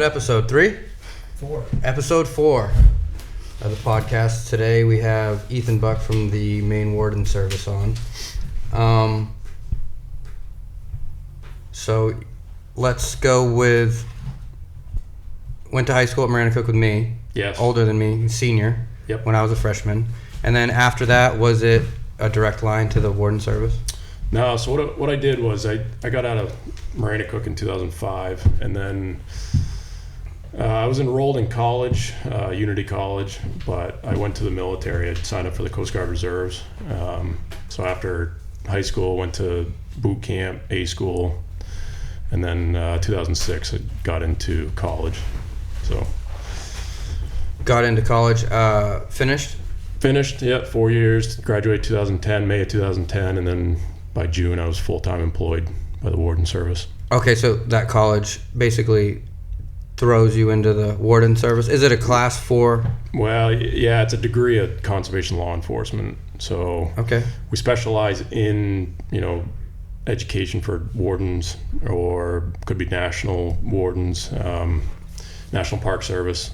episode? 3? 4. Episode 4 of the podcast. Today we have Ethan Buuck from the Maine Warden service on. So let's go with... Went to high school at Maranacook with me. Yes. Older than me, senior. Yep. When I was a freshman. And then after that, was it a direct line to the warden service? No, so what I did was I got out of Maranacook in 2005, and then I was enrolled in college, Unity College, but I went to the military. I signed up for the Coast Guard Reserves. So after high school, went to boot camp, A school, and then 2006 I got into college. So Got into college, finished? Finished, yeah, 4 years, graduated 2010, May of 2010, and then by June I was full-time employed by the warden service. Okay, so that college basically throws you into the warden service. Is it a class 4? Well, yeah, it's a degree of conservation law enforcement. So Okay. we specialize in, education for wardens, or could be national wardens, National Park Service.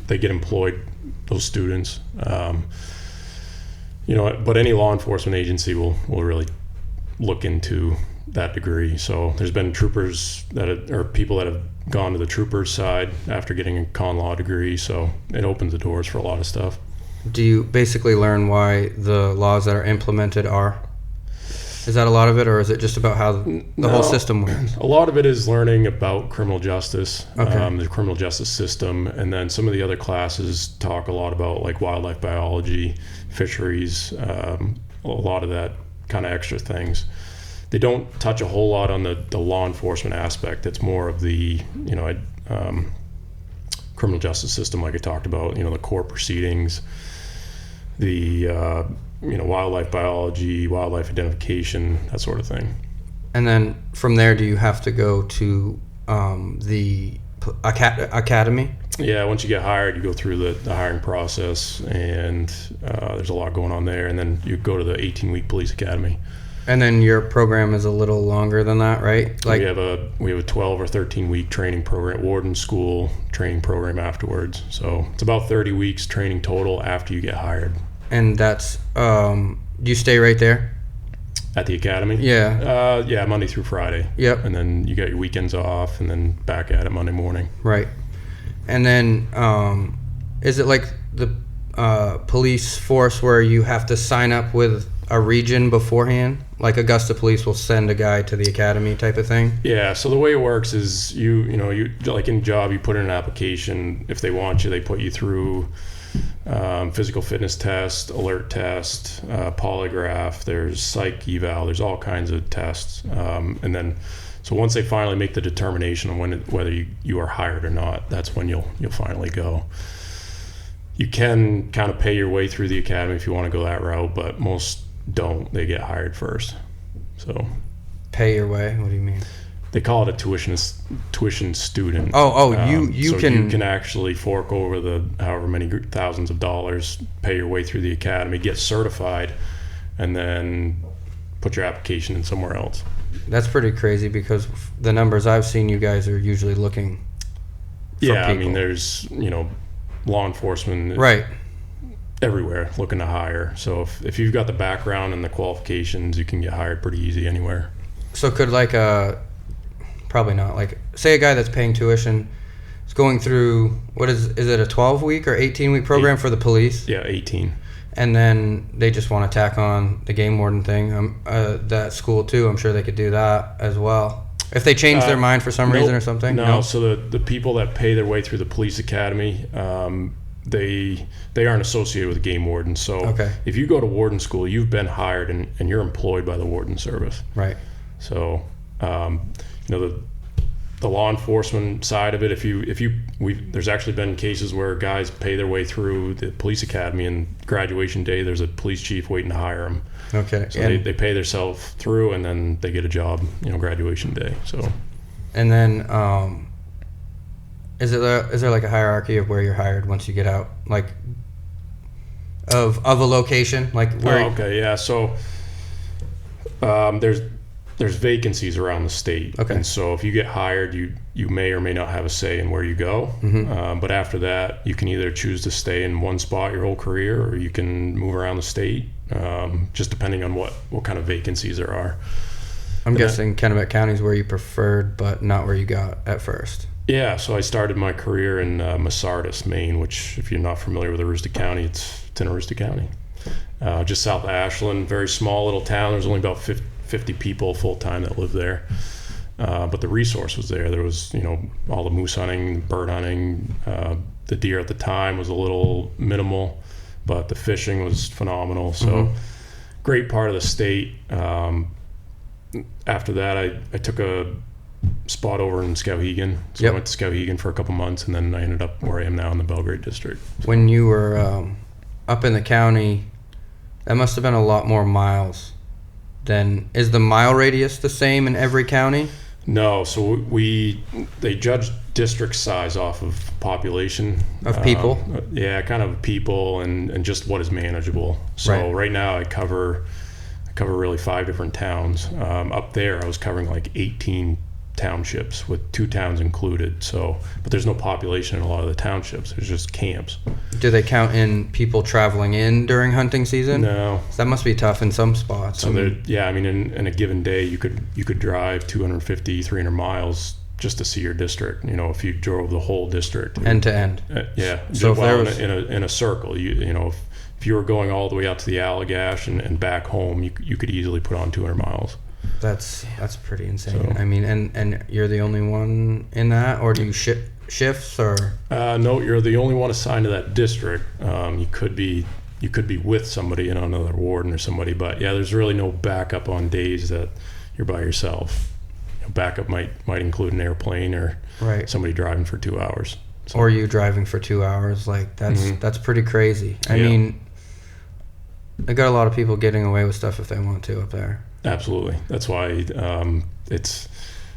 They get employed, those students. But any law enforcement agency will really look into that degree. So there's been troopers or people that have gone to the troopers side after getting a con law degree. So it opens the doors for a lot of stuff. Do you basically learn why the laws that are implemented are? Is that a lot of it, or is it just about how the whole system works? A lot of it is learning about criminal justice, Okay. the criminal justice system, and then some of the other classes talk a lot about like wildlife biology, fisheries, a lot of that kind of extra things. They don't touch a whole lot on the law enforcement aspect. It's more of the criminal justice system, like I talked about. The court proceedings, the wildlife biology, wildlife identification, that sort of thing. And then from there, do you have to go to the academy? Yeah, once you get hired, you go through the hiring process, and there's a lot going on there. And then you go to the 18-week police academy. And then your program is a little longer than that, right? We have a 12 or 13-week training program, warden school training program afterwards. So it's about 30 weeks training total after you get hired. And that's, do you stay right there? At the academy? Yeah. Yeah, Monday through Friday. Yep. And then you got your weekends off, and then back at it Monday morning. Right. And then, is it like the police force where you have to sign up with a region beforehand? Like Augusta Police will send a guy to the academy type of thing? Yeah, so the way it works is you like in a job, you put in an application. If they want you, they put you through physical fitness test, alert test, polygraph, there's psych eval, there's all kinds of tests. And then, so once they finally make the determination on whether you are hired or not, that's when you'll finally go. You can kind of pay your way through the academy if you want to go that route, but most don't. They get hired first. So Pay your way? What do you mean? they call it a tuition student. You so can... you can actually fork over the however many thousands of dollars, pay your way through the academy, get certified, and then put your application in somewhere else. That's pretty crazy because the numbers I've seen, you guys are usually looking for people. I mean, there's, law enforcement right everywhere looking to hire. So if you've got the background and the qualifications, you can get hired pretty easy anywhere. So could probably not, say a guy that's paying tuition is going through, is it a 12-week or 18-week program for the police? Yeah, 18. And then they just want to tack on the game warden thing. That school too, I'm sure they could do that as well. If they change their mind for some reason or something? No, so the people that pay their way through the police academy, they aren't associated with the game warden. So if you go to warden school, you've been hired and you're employed by the warden service. Right. So, the law enforcement side of it, there's actually been cases where guys pay their way through the police academy, and graduation day there's a police chief waiting to hire them. Okay. So they pay themselves through, and then they get a job, graduation day. So. And then, is there like a hierarchy of where you're hired once you get out, of a location, where? Oh, okay, yeah. So, there's there's vacancies around the state. Okay. And so if you get hired, you may or may not have a say in where you go. But after that, you can either choose to stay in one spot your whole career, or you can move around the state, just depending on what kind of vacancies there are. I'm guessing Kennebec County is where you preferred, but not where you got at first. Yeah, so I started my career in Masardis, Maine, which, if you're not familiar with Aroostook County, it's in Aroostook County. Just south of Ashland, very small little town. There's only about 50 people full-time that live there. But the resource was there. There was, all the moose hunting, bird hunting. The deer at the time was a little minimal, but the fishing was phenomenal. So great part of the state. After that, I took a spot over in Skowhegan. So I went to Skowhegan for a couple months, and then I ended up where I am now in the Belgrade district. When you were up in the county, that must have been a lot more miles. Then is the mile radius the same in every county? No, so they judge district size off of population of people. Kind of people and just what is manageable. So right now I cover really 5 different towns. Up there I was covering like 18 townships with 2 towns included. But there's no population in a lot of the townships. There's just camps. Do they count in people traveling in during hunting season? No. That must be tough in some spots. So in a given day you could drive 250, 300 miles just to see your district. If you drove the whole district end to end. So if there was in a circle, if you were going all the way out to the Allagash and back home, you could easily put on 200 miles. That's pretty insane. So, I mean, and you're the only one in that, or do you shifts or? No, you're the only one assigned to that district. You could be with somebody, another warden or somebody, but there's really no backup on days that you're by yourself. Backup might include an airplane or somebody driving for 2 hours. So. Or you driving for 2 hours. Like that's pretty crazy. I mean, they got a lot of people getting away with stuff if they want to up there. Absolutely. That's why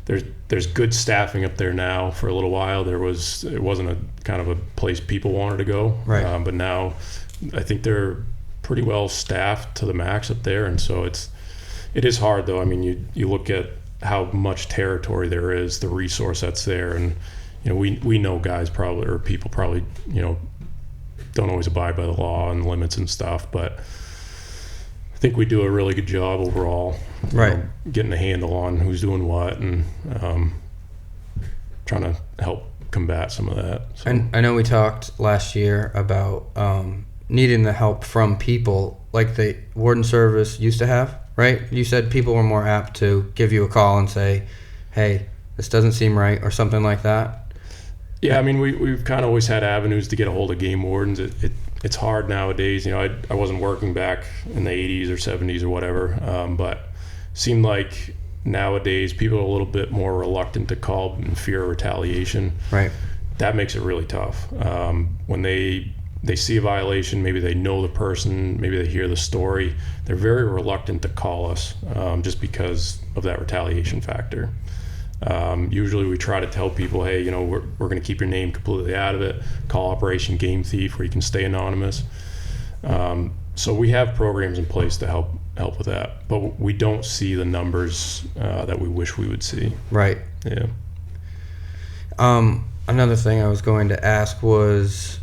there's good staffing up there now. For a little while it wasn't a kind of a place people wanted to go. Right. But now I think they're pretty well staffed to the max up there, and so it is hard though. I mean, you look at how much territory there is, the resource that's there, and we know guys probably, or people probably, don't always abide by the law and limits and stuff, but I think we do a really good job overall, getting a handle on who's doing what and trying to help combat some of that. So. And I know we talked last year about needing the help from people like the warden service used to have, right? You said people were more apt to give you a call and say, hey, this doesn't seem right, or something like that. Yeah, I mean, we've kind of always had avenues to get a hold of game wardens. It's hard nowadays. I wasn't working back in the 80s or 70s or whatever, but seemed like nowadays people are a little bit more reluctant to call in fear of retaliation. Right. That makes it really tough. When they see a violation, maybe they know the person, maybe they hear the story, they're very reluctant to call us just because of that retaliation factor. Usually we try to tell people, hey, we're going to keep your name completely out of it. Call Operation Game Thief, where you can stay anonymous. So we have programs in place to help with that, but we don't see the numbers that we wish we would see. Right. Yeah. Another thing I was going to ask was,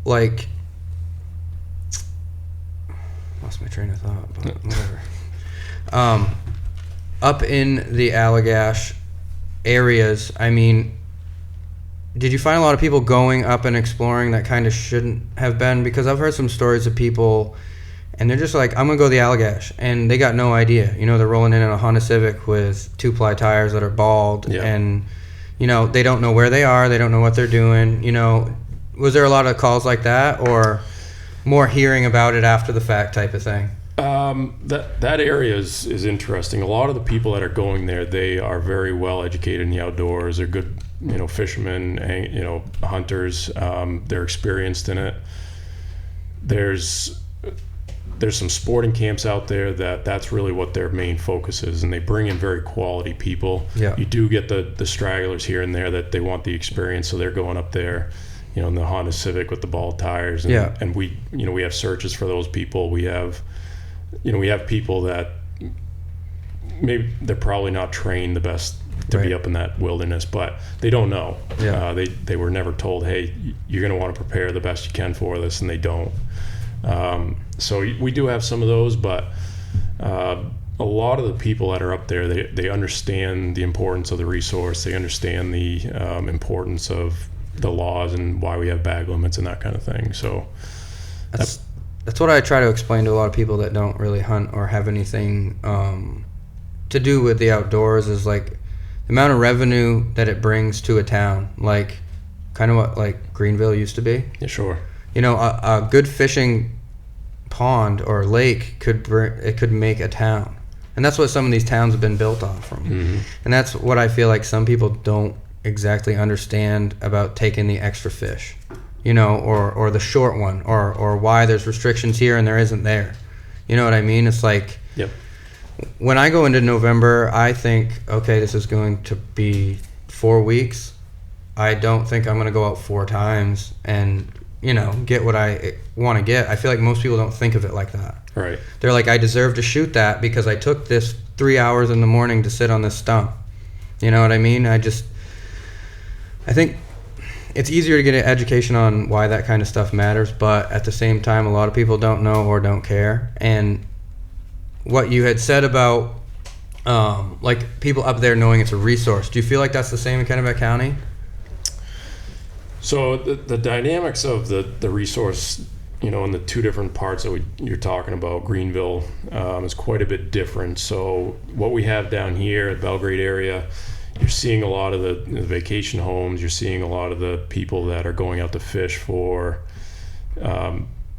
like, lost my train of thought, but whatever. Up in the Allagash areas, I mean, did you find a lot of people going up and exploring that kind of shouldn't have been? Because I've heard some stories of people, and they're just like, I'm going to go to the Allagash, and they got no idea. They're rolling in a Honda Civic with 2-ply tires that are bald, and, they don't know where they are, they don't know what they're doing. Was there a lot of calls like that, or more hearing about it after the fact type of thing? That area is interesting. A lot of the people that are going there, they are very well educated in the outdoors. They're good, fishermen, hunters. They're experienced in it. There's some sporting camps out there that's really what their main focus is, and they bring in very quality people. Yeah. You do get the stragglers here and there that they want the experience, so they're going up there, in the Honda Civic with the bald tires. And, and we have searches for those people. We have people that maybe they're probably not trained the best to be up in that wilderness, but they don't know. Yeah. They were never told, hey, you're going to want to prepare the best you can for this, and they don't. So we do have some of those, but a lot of the people that are up there, they understand the importance of the resource. They understand the importance of the laws and why we have bag limits and that kind of thing. So that's what I try to explain to a lot of people that don't really hunt or have anything to do with the outdoors, is like the amount of revenue that it brings to a town, like kind of what like Greenville used to be. Yeah, sure. A good fishing pond or lake could make a town, and that's what some of these towns have been built off from. Mm-hmm. And that's what I feel like some people don't exactly understand about taking the extra fish, or the short one, or why there's restrictions here and there isn't there. You know what I mean? It's like, yep. When I go into November, I think, okay, this is going to be 4 weeks. I don't think I'm going to go out 4 times and get what I want to get. I feel like most people don't think of it like that. Right. They're like, I deserve to shoot that because I took this 3 hours in the morning to sit on this stump. You know what I mean? I think it's easier to get an education on why that kind of stuff matters, but at the same time, a lot of people don't know or don't care. And what you had said about like people up there knowing it's a resource, do you feel like that's the same in Kennebec County? So the dynamics of the resource, in the 2 different parts that you're talking about, Greenville, is quite a bit different. So what we have down here at Belgrade area, you're seeing a lot of the vacation homes. You're seeing a lot of the people that are going out to fish for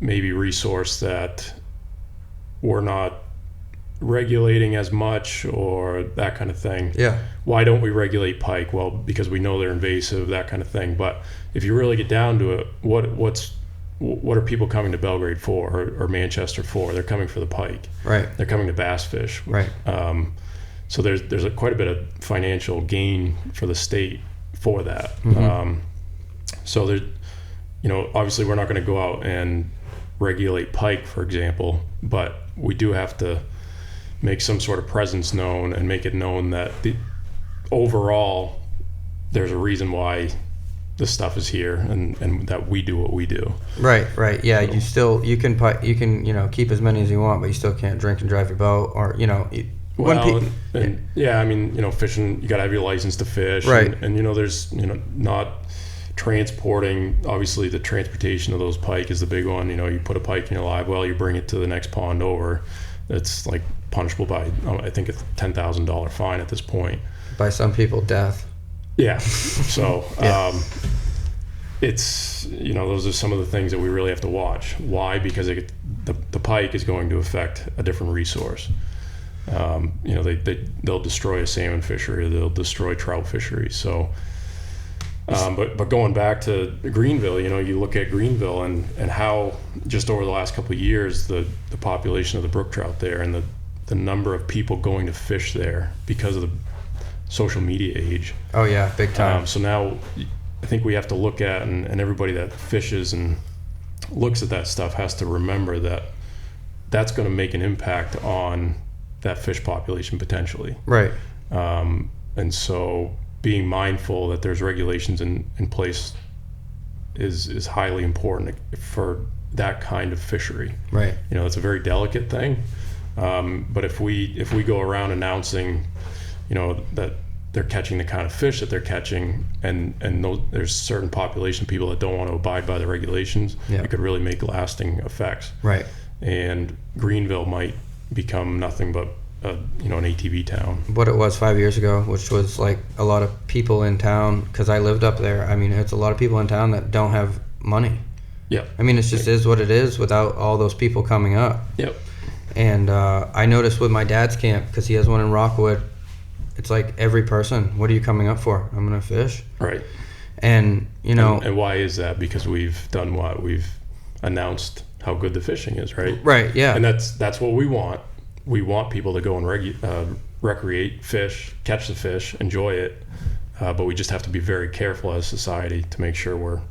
maybe resource that we're not regulating as much, or that kind of thing. Yeah. Why don't we regulate pike? Well, because we know they're invasive, that kind of thing. But if you really get down to it, what are people coming to Belgrade for, or Manchester for? They're coming for the pike. Right. They're coming to bass fish. Right. So there's quite a bit of financial gain for the state for that. Mm-hmm. So there's, obviously we're not going to go out and regulate pike, for example, but we do have to make some sort of presence known and make it known that overall there's a reason why this stuff is here, and that we do what we do. Right. Yeah. So, you can keep as many as you want, but you still can't drink and drive your boat, or fishing, you got to have your license to fish. Right. And there's, not transporting, obviously the transportation of those pike is the big one. You put a pike in your live well, you bring it to the next pond over. It's like punishable by, I think it's $10,000 fine at this point. By some people, death. Yeah. So, yeah. It's, those are some of the things that we really have to watch. Why? Because the pike is going to affect a different resource. They'll destroy a salmon fishery, they'll destroy trout fisheries. So, but going back to Greenville, you look at Greenville and how just over the last couple of years, the population of the brook trout there, and the number of people going to fish there because of the social media age. Oh yeah, big time. So now I think we have to look at, and everybody that fishes and looks at that stuff has to remember that that's going to make an impact on that fish population potentially. Right. And so being mindful that there's regulations in place is highly important for that kind of fishery. Right. It's a very delicate thing. But if we go around announcing, that they're catching the kind of fish that they're catching, and there's certain population of people that don't want to abide by the regulations, it could really make lasting effects. Right. And Greenville might become nothing but an ATV town. What it was 5 years ago, which was like a lot of people in town, because I lived up there. I mean, it's a lot of people in town that don't have money. Yeah. I mean, it just is what it is without all those people coming up. Yep. And I noticed with my dad's camp, because he has one in Rockwood, it's like every person, what are you coming up for? I'm going to fish. Right. And, And why is that? Because we've done what? We've announced how good the fishing is, right? Right, yeah. And that's what we want. We want people to go and recreate, fish, catch the fish, enjoy it. But we just have to be very careful as a society to make sure we're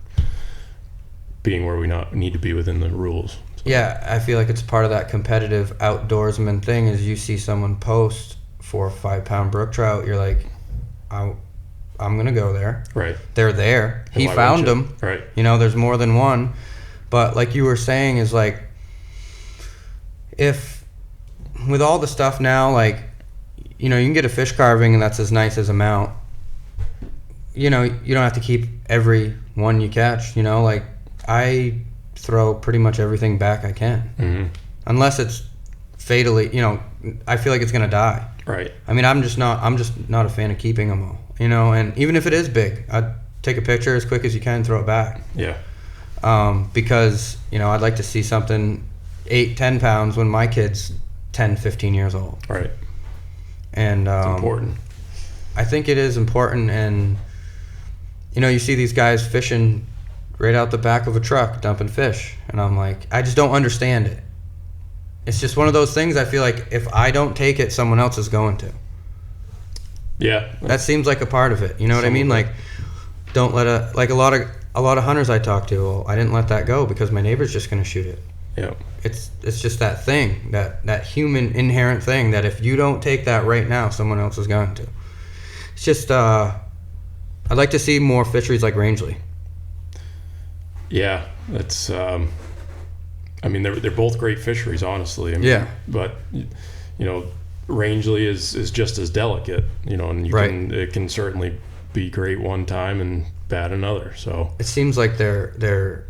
being where we need to be within the rules. So. Yeah, I feel like it's part of that competitive outdoorsman thing is you see someone post 4 or 5 pound brook trout, you're like, I'm going to go there. Right. They're there. And He why found wouldn't them. you? Right. You know, there's more than one. But like you were saying, is like, if with all the stuff now, like, you know, you can get a fish carving and that's as nice as a mount. You know, you don't have to keep every one you catch, you know, like I throw pretty much everything back I can. Mm-hmm. Unless it's fatally, you know, I feel like it's going to die. Right. I mean, I'm just not a fan of keeping them all, you know, and even if it is big, I'd take a picture as quick as you can, throw it back. Yeah. Because, you know, I'd like to see something 8-10 pounds when my kid's 10, 15 years old. Right. And It's important. I think it is important. And, you know, you see these guys fishing right out the back of a truck, dumping fish. And I'm like, I just don't understand it. It's just one of those things. I feel like if I don't take it, someone else is going to. Yeah. That seems like a part of it. You know what I mean? Like, don't let a lot of hunters I talk to, well, I didn't let that go because my neighbor's just going to shoot it. Yeah. It's just that thing, that human inherent thing that if you don't take that right now, someone else is going to. It's just, I'd like to see more fisheries like Rangeley. Yeah. That's, I mean, they're both great fisheries, honestly. I mean, Yeah. But, you know, Rangeley is just as delicate, you know, and it can certainly be great one time and bad another. So It seems like they're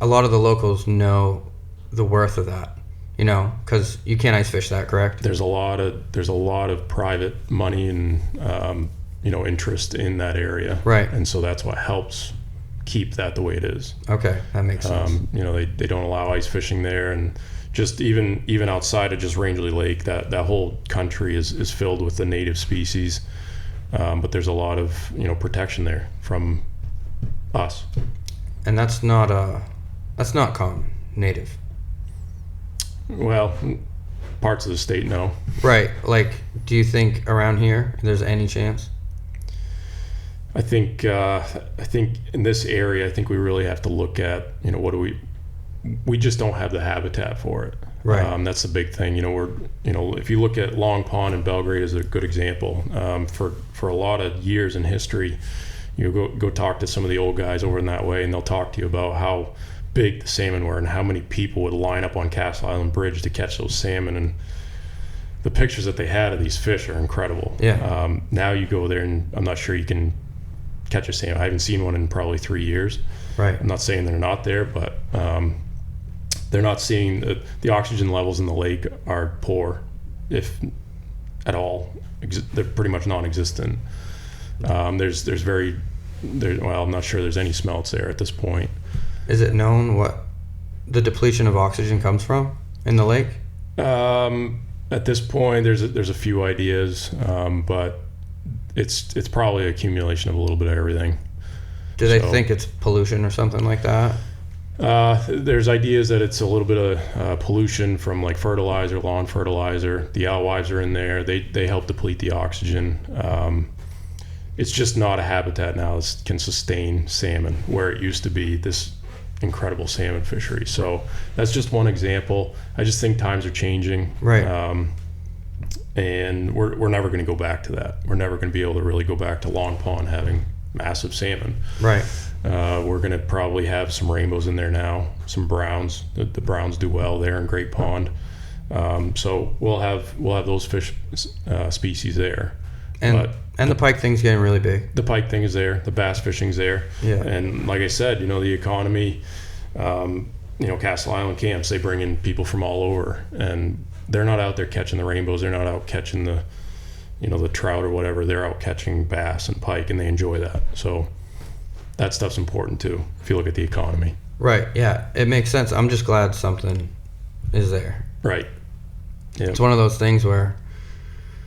a lot of the locals know the worth of that, you know, because you can't ice fish that, correct? there's a lot of private money and you know, interest in that area, Right. And so that's what helps keep that the way it is. Okay, that makes sense. You know, they don't allow ice fishing there, and just even outside of just Rangeley Lake, that whole country is filled with the native species, but there's a lot of, you know, protection there from us. And that's not common, native. Well, parts of the state, no. Right. Like, do you think around here there's any chance? I think in this area, I think we really have to look at, you know, what do we just don't have the habitat for it. Right. That's the big thing. You know, if you look at Long Pond and Belgrade is a good example. For a lot of years in history, you go talk to some of the old guys over in that way, and they'll talk to you about how big the salmon were and how many people would line up on Castle Island Bridge to catch those salmon, and the pictures that they had of these fish are incredible. Yeah. Now you go there and I'm not sure you can catch a salmon. I haven't seen one in probably 3 years. Right. I'm not saying they're not there, but they're not seeing the oxygen levels in the lake are poor, if at all. They're pretty much non-existent. Well, I'm not sure there's any smelts there at this point. Is it known what the depletion of oxygen comes from in the lake? At this point, there's a few ideas, but it's probably accumulation of a little bit of everything. Do they think it's pollution or something like that? There's ideas that it's a little bit of pollution from like fertilizer, lawn fertilizer. The alewives are in there. They help deplete the oxygen. It's just not a habitat now that can sustain salmon where it used to be this incredible salmon fishery. So that's just one example. I just think times are changing. Right. And we're never going to go back to that. We're never going to be able to really go back to Long Pond having massive salmon. Right. We're going to probably have some rainbows in there now, some browns. The browns do well there in Great Pond. So we'll have those fish species there. And the pike thing's getting really big. The pike thing is there. The bass fishing's there. Yeah. And like I said, you know, the economy, you know, Castle Island camps, they bring in people from all over, and they're not out there catching the rainbows. They're not out catching the, you know, the trout or whatever. They're out catching bass and pike, and they enjoy that. So that stuff's important too, if you look at the economy. Right. Yeah. It makes sense. I'm just glad something is there. Right. Yeah. It's one of those things where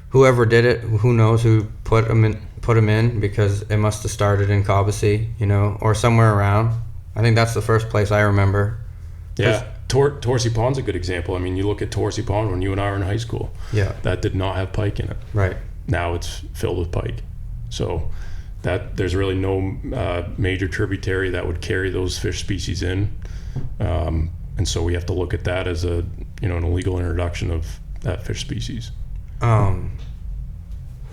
whoever did it, who knows who put them in, because it must have started in Cobbessy, you know, or somewhere around. I think that's the first place I remember. Yeah. Torsi Pond's a good example. I mean, you look at Torsi Pond when you and I were in high school. Yeah. That did not have pike in it. Right. Now it's filled with pike. So that there's really no major tributary that would carry those fish species in. And so we have to look at that as an illegal introduction of that fish species.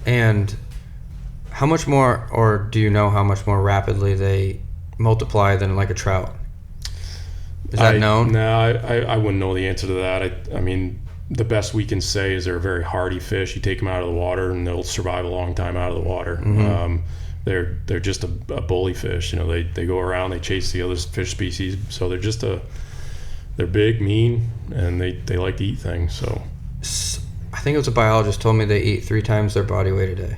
And how much more, or do you know how much more rapidly they multiply than like a trout? Is that known? No, I wouldn't know the answer to that. I mean, the best we can say is they're a very hardy fish. You take them out of the water and they'll survive a long time out of the water. Mm-hmm. They're just a bully fish. You know, they go around, they chase the other fish species. So they're big, mean, and they like to eat things. So I think it was a biologist told me they eat 3 times their body weight a day.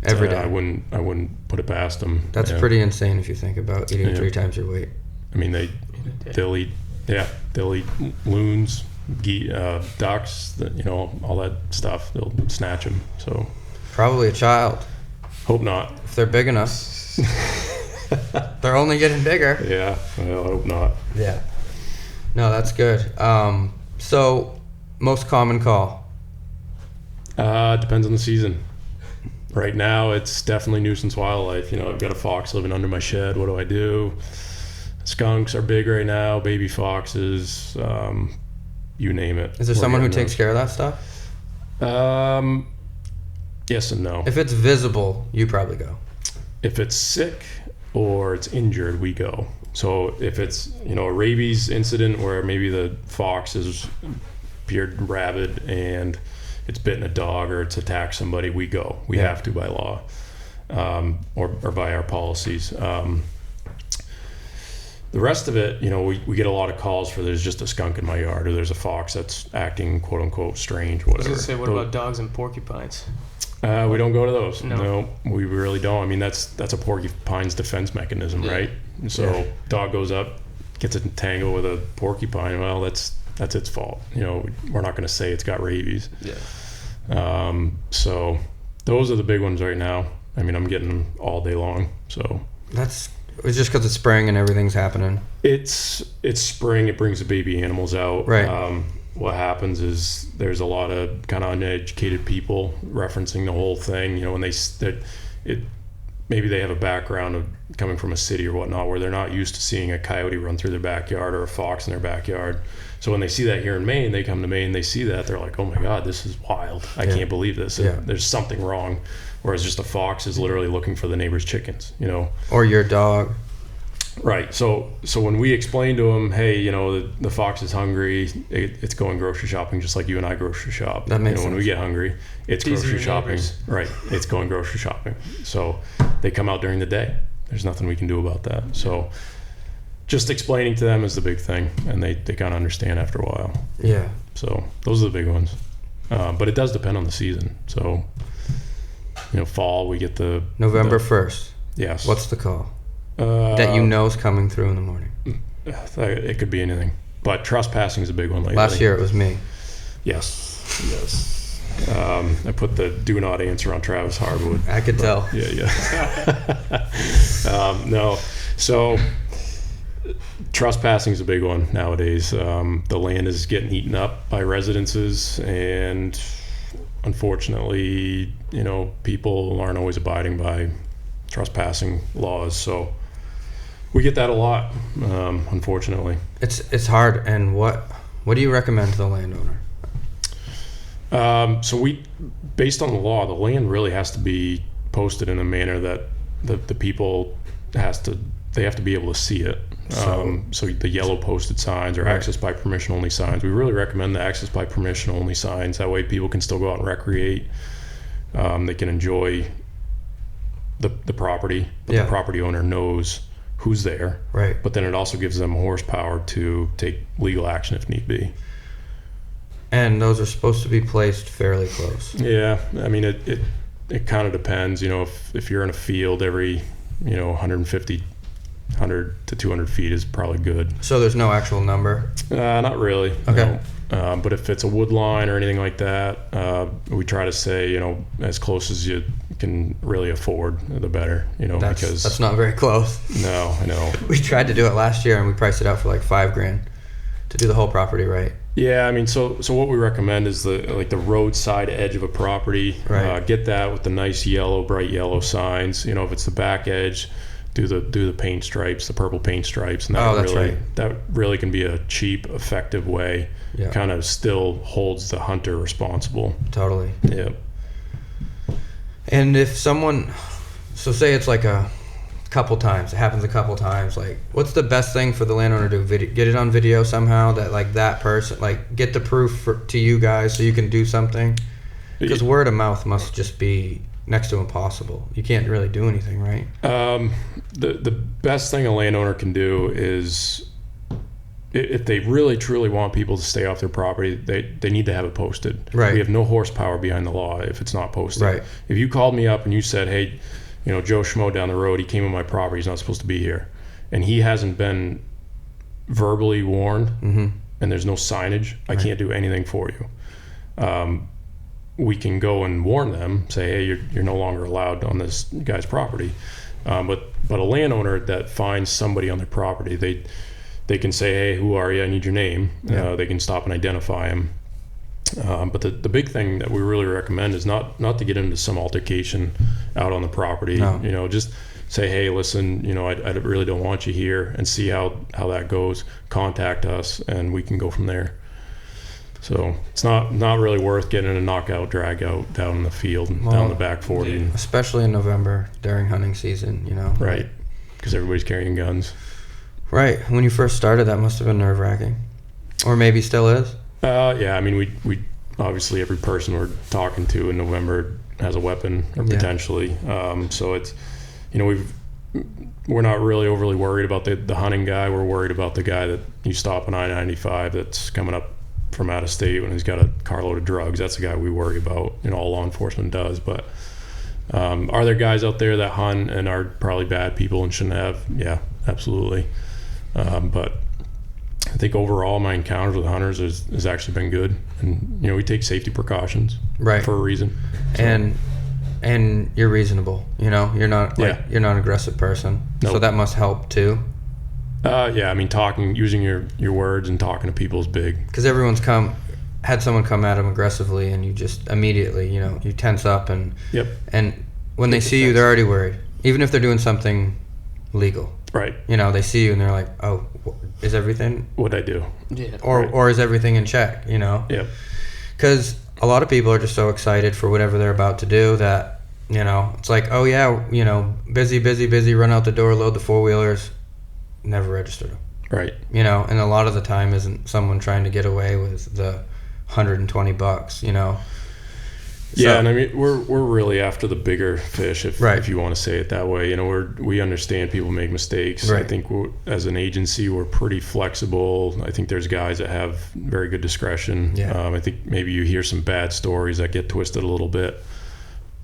Every day. I wouldn't put it past them. That's pretty insane if you think about eating 3 times your weight. I mean, they'll eat loons, ducks, all that stuff. They'll snatch them. So probably a child. Hope not. If they're big enough. They're only getting bigger. Yeah, well, I hope not. Yeah. No, that's good. So, most common call? Depends on the season. Right now, it's definitely nuisance wildlife. I've got a fox living under my shed. What do I do? Skunks are big right now, baby foxes, you name it. Is there someone who takes care of that stuff? Yes and no. If it's visible, you probably go. If it's sick or it's injured, we go. So if it's, a rabies incident where maybe the fox has appeared rabid and it's bitten a dog or it's attacked somebody, we go. We have to by law, or by our policies. The rest of it, we get a lot of calls for there's just a skunk in my yard or there's a fox that's acting quote unquote strange, whatever. I was going to say, what about dogs and porcupines? We don't go to those. No, we really don't. I mean, that's a porcupine's defense mechanism, right? So dog goes up, gets entangled with a porcupine. Well, that's its fault. We're not going to say it's got rabies. Yeah. So those are the big ones right now. I mean, I'm getting them all day long. So it's just because it's spring and everything's happening. It's spring. It brings the baby animals out. Right. What happens is there's a lot of kind of uneducated people referencing the whole thing. When maybe they have a background of coming from a city or whatnot where they're not used to seeing a coyote run through their backyard or a fox in their backyard. So when they see that here in Maine, they come to Maine, they see that, they're like, oh my God, this is wild. I can't believe this. Yeah. There's something wrong. Whereas just a fox is literally looking for the neighbor's chickens, Or your dog. Right. So when we explain to them, hey, the fox is hungry, it's going grocery shopping just like you and I grocery shop. That makes sense. When we get hungry, it's grocery shopping. Right. It's going grocery shopping. So they come out during the day. There's nothing we can do about that. So just explaining to them is the big thing, and they kind of understand after a while. Yeah. So those are the big ones. But it does depend on the season. So, fall, we get the... November 1st. Yes. What's the call? That is coming through in the morning. It could be anything, but trespassing is a big one lately. Last year it was me. Yes. I put the do not answer on Travis Hardwood. I could tell. Yeah. No, so trespassing is a big one nowadays. The land is getting eaten up by residences, and unfortunately, people aren't always abiding by trespassing laws. So we get that a lot, unfortunately. It's hard. And what do you recommend to the landowner? So based on the law, the land really has to be posted in a manner that the people have to be able to see it. So the yellow posted signs or access by permission only signs. We really recommend the access by permission only signs. That way people can still go out and recreate. They can enjoy the property, but the property owner knows who's there. Right. But then it also gives them horsepower to take legal action if need be. And those are supposed to be placed fairly close. Yeah, I mean it kind of depends. If you're in a field, every 150, 100 to 200 feet is probably good. So there's no actual number? Not really. Okay. No. But if it's a wood line or anything like that, we try to say as close as you can really afford, the better. Because that's not very close. No, I know. We tried to do it last year and we priced it out for like $5,000 to do the whole property right. Yeah, I mean, so what we recommend is the roadside edge of a property. Right. Get that with the nice bright yellow signs. If it's the back edge, do the paint stripes, the purple paint stripes, and that really can be a cheap, effective way. Kind of still holds the hunter responsible. Totally. Yeah. And if someone, so say it's like a couple times, it happens a couple times, like what's the best thing for the landowner to do? Get it on video somehow, that like that person, like get the proof to you guys so you can do something? Because word of mouth must just be next to impossible. You can't really do anything, right? The best thing a landowner can do is, if they really truly want people to stay off their property, they need to have it posted. Right. We have no horsepower behind the law if it's not posted. Right. If you called me up and you said, hey, Joe Schmo down the road, he came on my property, he's not supposed to be here, and he hasn't been verbally warned, Mm-hmm. and there's no signage, I can't do anything for you. We can go and warn them, say, hey, you're no longer allowed on this guy's property. But a landowner that finds somebody on their property, they can say, hey, who are you? I need your name. Yeah. They can stop and identify him. But the big thing that we really recommend is not to get into some altercation out on the property. No. Just say, hey, listen, I really don't want you here, and see how that goes. Contact us, and we can go from there. So it's not really worth getting in a knockout, drag out down in the field, down the back 40. Especially in November during hunting season, Right, because everybody's carrying guns. Right. When you first started, that must have been nerve-wracking. Or maybe still is. Yeah, I mean, we obviously, every person we're talking to in November has a weapon, or potentially. So it's, we're not really overly worried about the hunting guy. We're worried about the guy that you stop on I-95 that's coming up from out of state when he's got a carload of drugs. That's the guy we worry about. All law enforcement does. But are there guys out there that hunt and are probably bad people and shouldn't have? Yeah, absolutely. But I think overall my encounters with hunters has actually been good, and we take safety precautions for a reason. So. And you're reasonable. You're not you're not an aggressive person. Nope. So that must help too. Yeah, I mean, using your words and talking to people is big. Because everyone's had someone come at them aggressively, and you just immediately, you tense up, and and when they see you, they're already worried, even if they're doing something legal. Right. They see you and they're like, oh, is everything? What'd I do? Yeah. Or is everything in check? Yep. Because a lot of people are just so excited for whatever they're about to do that, it's like, oh yeah, busy, run out the door, load the four-wheelers, never registered them. Right. And a lot of the time isn't someone trying to get away with the $120, Yeah, and I mean, we're really after the bigger fish, if you want to say it that way. We understand people make mistakes. Right. I think as an agency, we're pretty flexible. I think there's guys that have very good discretion. Yeah. I think maybe you hear some bad stories that get twisted a little bit.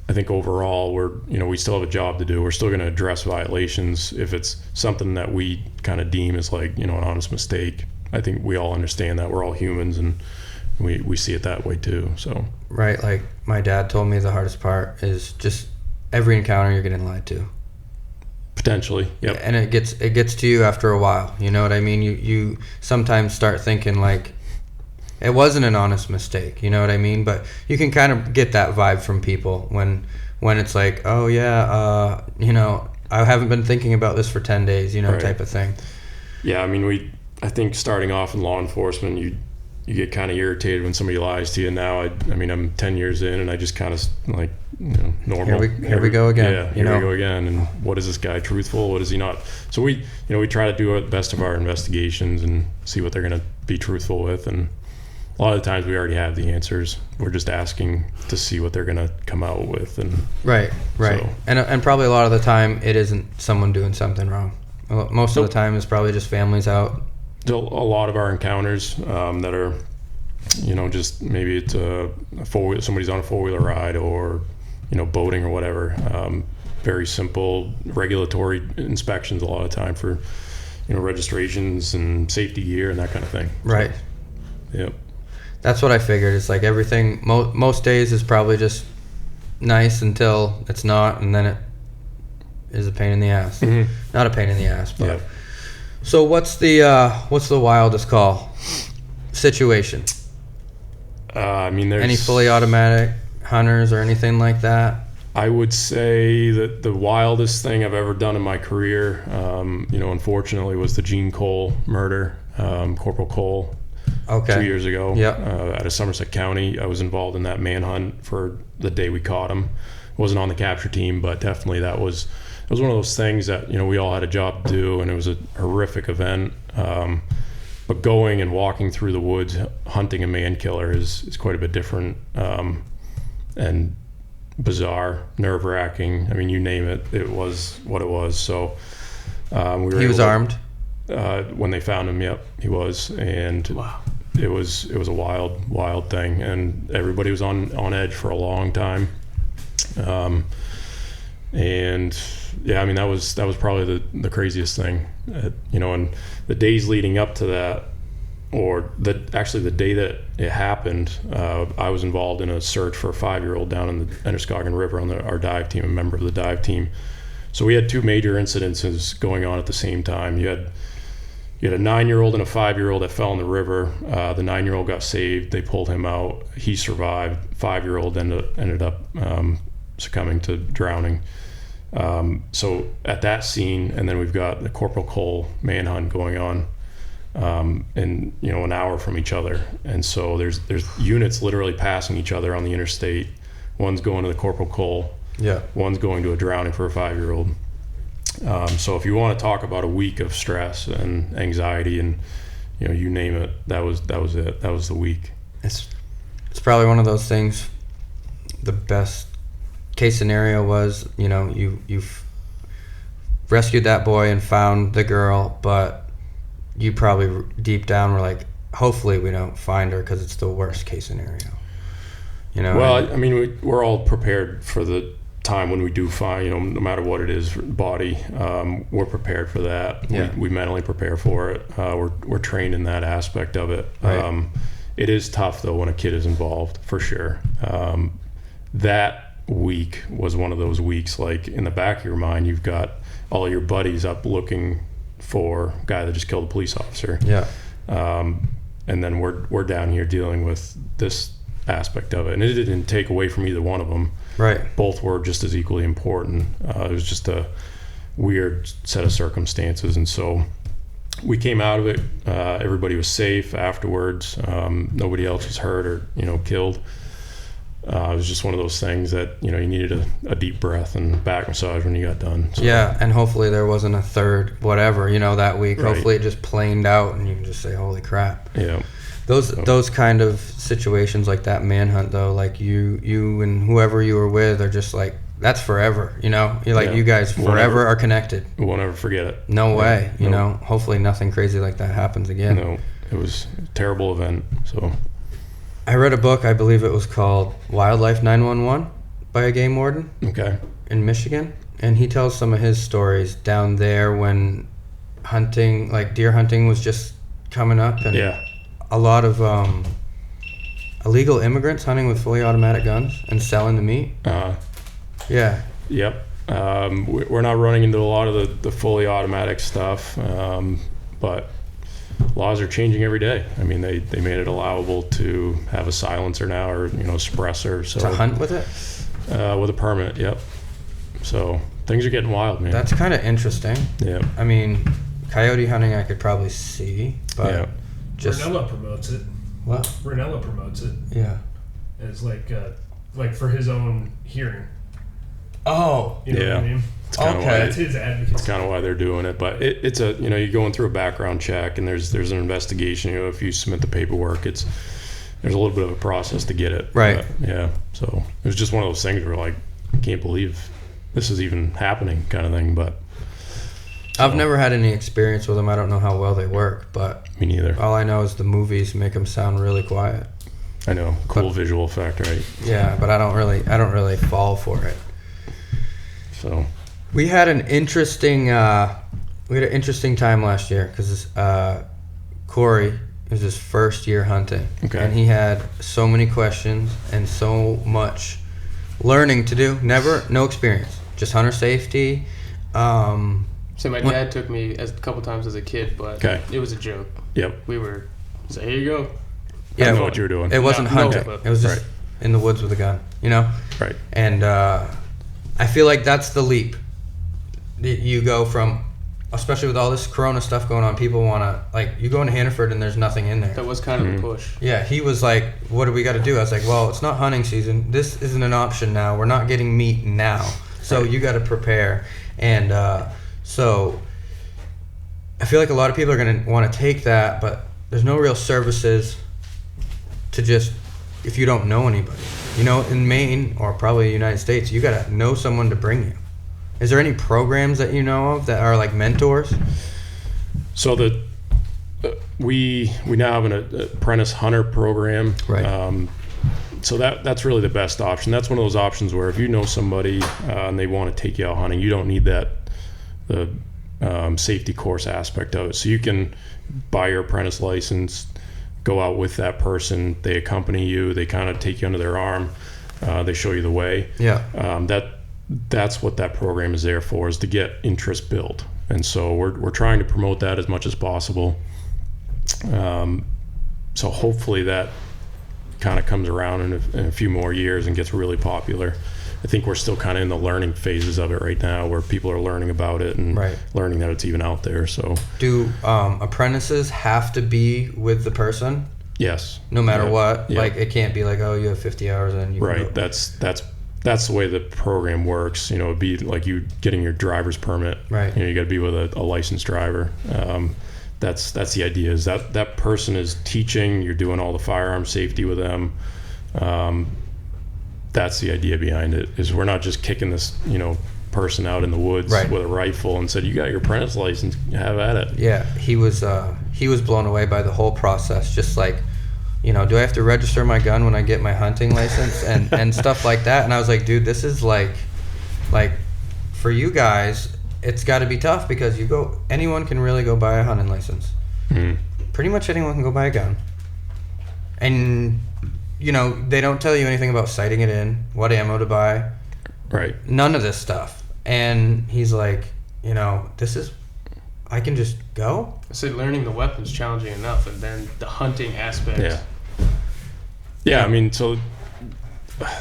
I think overall, we still have a job to do. We're still going to address violations if it's something that we kind of deem as like, an honest mistake. I think we all understand that we're all humans, and we see it that way too. So. Right, like my dad told me the hardest part is just every encounter you're getting lied to. Potentially, yep. And it gets to you after a while. You know what I mean? You sometimes start thinking like it wasn't an honest mistake. You know what I mean? But you can kind of get that vibe from people when it's like, oh yeah, I haven't been thinking about this for 10 days. Right. Type of thing. Yeah, I mean, I think starting off in law enforcement, you get kind of irritated when somebody lies to you. Now, I'm 10 years in, and I just kind of like, normal. Here we go again. Yeah, here we go again. And what is this guy truthful? What is he not? So we try to do the best of our investigations and see what they're going to be truthful with. And a lot of the times we already have the answers. We're just asking to see what they're going to come out with. And right. So. And probably a lot of the time it isn't someone doing something wrong. Most of the time it's probably just families out. A lot of our encounters that are, just maybe it's somebody's on a four-wheeler ride, or boating or whatever. Very simple regulatory inspections a lot of time for registrations and safety gear and that kind of thing. Right. Yep. That's what I figured. It's like everything. Most days is probably just nice until it's not, and then it is a pain in the ass. Mm-hmm. Not a pain in the ass, but. Yep. So what's the wildest call situation? There's any fully automatic hunters or anything like that? I would say that the wildest thing I've ever done in my career, unfortunately, was the Gene Cole murder, Corporal Cole. Okay. 2 years ago. Yep. Out of Somerset County. I was involved in that manhunt for the day we caught him. wasn't on the capture team, but definitely it was one of those things that, you know, we all had a job to do, and it was a horrific event. But going and walking through the woods, hunting a man killer is quite a bit different, and bizarre, nerve-wracking. I mean, you name it, it was what it was. So He was armed? When they found him, yep, he was. And Wow. it was a wild thing, and everybody was on edge for a long time. And yeah, I mean, that was probably the craziest thing, you know. And the days leading up to that, or actually the day that it happened, I was involved in a search for a 5-year-old down in the Androscoggin River on our dive team, a member of the dive team. So we had 2 major incidences going on at the same time. You had a 9-year-old and a 5-year-old that fell in the river. The 9-year-old got saved. They pulled him out. He survived. 5-year-old ended up succumbing to drowning. So at that scene, and then we've got the Corporal Cole manhunt going on, and you know, an hour from each other. And so there's units literally passing each other on the interstate. One's going to the Corporal Cole. Yeah. One's going to a drowning for a 5-year-old. So if you want to talk about a week of stress and anxiety, and you know, you name it, that was it. That was the week. It's probably one of those things. The best case scenario was, you know, you've rescued that boy and found the girl, but you probably deep down were like, hopefully we don't find her, because it's the worst case scenario. You know. Well, I mean, we're all prepared for the time when we do find, you know, no matter what it is, body, we're prepared for that. Yeah. We mentally prepare for it. We're trained in that aspect of it. Right. It is tough though when a kid is involved, for sure. That week was one of those weeks, like in the back of your mind, you've got all your buddies up looking for a guy that just killed a police officer. Yeah. And then we're down here dealing with this aspect of it, and it didn't take away from either one of them. Right. Both were just as equally important. It was just a weird set of circumstances, and so we came out of it. Everybody was safe afterwards. Nobody else was hurt or, you know, killed. It was just one of those things that, you know, you needed a deep breath and back massage when you got done. So, Yeah, and hopefully there wasn't a third whatever, you know, that week. Right. Hopefully it just planed out and you can just say, holy crap. yeah. Those kind of situations, like that manhunt though, like you and whoever you were with are just like, that's forever, you know. You're like, Yeah. you guys forever are connected. We won't ever forget it. No way, you Nope. know. Hopefully nothing crazy like that happens again. No, it was a terrible event. So I read a book, I believe it was called Wildlife 911 by a game warden okay. in Michigan, and he tells some of his stories down there when hunting, like deer hunting, was just coming up, and Yeah. a lot of illegal immigrants hunting with fully automatic guns and selling the meat. Yeah. Yep. We're not running into a lot of the fully automatic stuff, but laws are changing every day. I mean, they made it allowable to have a silencer now, or, you know, suppressor. So To hunt with it? with a permit. Yep. So things are getting wild, man. That's kind of interesting. Yeah. I mean, coyote hunting I could probably see, but Yeah. just... Ranella promotes it. What? Ranella promotes it Yeah. as like for his own hearing. Oh. You know Yeah. what I mean? It's kind of Okay. That's his advocacy. That's kind of why they're doing it. But it's a, you know, you're going through a background check, and there's an investigation. You know, if you submit the paperwork, there's a little bit of a process to get it. Right. But, yeah. So it was just one of those things where, like, I can't believe this is even happening, kind of thing. But I've never had any experience with them. I don't know how well they work, but me neither. all I know is the movies make them sound really quiet. I know, cool But- visual effect, right? Yeah, but I don't really fall for it. So We had an interesting time last year because Corey, it was his first year hunting, Okay. and he had so many questions and so much learning to do. No experience, just hunter safety. So my dad took me a couple times as a kid, but Okay. it was a joke. yep. We were, so here you go. I Yeah, know what you were doing. it wasn't No hunting. clue. It was just Right. in the woods with a gun, you know. Right. And I feel like that's the leap. You go from especially with all this Corona stuff going on, people want to, like, you go into Hannaford and there's nothing in there. That was kind of a push. Yeah, he was like, what do we got to do? I was like, well, it's not hunting season. This isn't an option now. We're not getting meat now. So you got to prepare. And so I feel like a lot of people are going to want to take that, but there's no real services to just, if you don't know anybody. You know, in Maine, or probably the United States, you got to know someone to bring you. Is there any programs that you know of that are like mentors? So we now have an apprentice hunter program. Right. So that's really the best option. That's one of those options where if you know somebody and they want to take you out hunting, you don't need the safety course aspect of it. So you can buy your apprentice license, go out with that person. They accompany you. They kind of take you under their arm. They show you the way. Yeah. That's what that program is there for, is to get interest built. And so we're trying to promote that as much as possible. So hopefully that kind of comes around in a few more years and gets really popular. I think we're still kind of in the learning phases of it right now, where people are learning about it and learning that it's even out there. So do apprentices have to be with the person? Yes. No matter what? Yeah. Like, it can't be like, oh, you have 50 hours and you can right. go. That's the way the program works. You know, it'd be like you getting your driver's permit. Right. You know, you got to be with a licensed driver. That's the idea, is that person is teaching, you're doing all the firearm safety with them. That's the idea behind it, is we're not just kicking this, person out in the woods with a rifle and said, you got your apprentice license, have at it. Yeah, he was blown away by the whole process. Just like, do I have to register my gun when I get my hunting license and stuff like that? And I was like, dude, this is like for you guys, it's got to be tough, because anyone can really go buy a hunting license. Mm-hmm. Pretty much anyone can go buy a gun. And, they don't tell you anything about sighting it in, what ammo to buy. Right. None of this stuff. And he's like, I can just go? I said learning the weapon's challenging enough, and then the hunting aspect. Yeah, I mean, so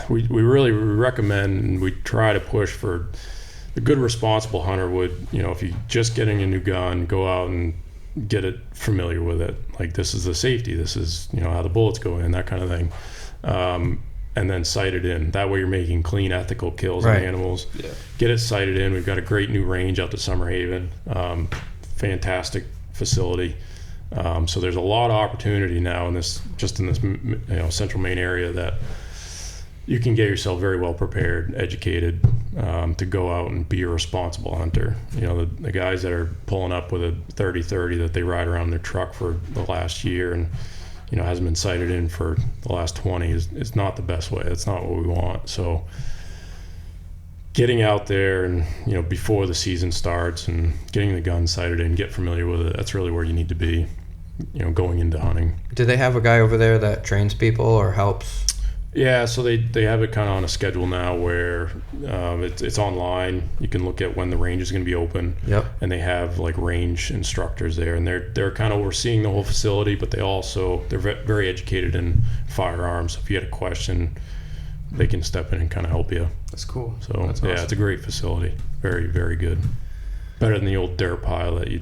we really recommend, and we try to push for a good responsible hunter would, if you're just getting a new gun, go out and get it familiar with it. Like, this is the safety, this is, how the bullets go in, that kind of thing. And then sight it in. That way you're making clean, ethical kills on animals. Yeah. Get it sighted in. We've got a great new range out to Summerhaven. Fantastic facility. So there's a lot of opportunity now in this central Maine area, that you can get yourself very well prepared, educated, to go out and be a responsible hunter. The guys that are pulling up with a 30-30 that they ride around their truck for the last year and hasn't been sighted in for the last 20 is not the best way. That's not what we want. So getting out there and before the season starts and getting the gun sighted in, get familiar with it, that's really where you need to be, going into hunting. Do they have a guy over there that trains people or helps? Yeah, so they have it kind of on a schedule now where it's online. You can look at when the range is going to be open. Yep. And they have like range instructors there, and they're kind of overseeing the whole facility, but they're very educated in firearms. If you had a question, they can step in and kind of help you. That's cool. So That's awesome. It's a great facility. Very, very good. Better than the old dirt pile that you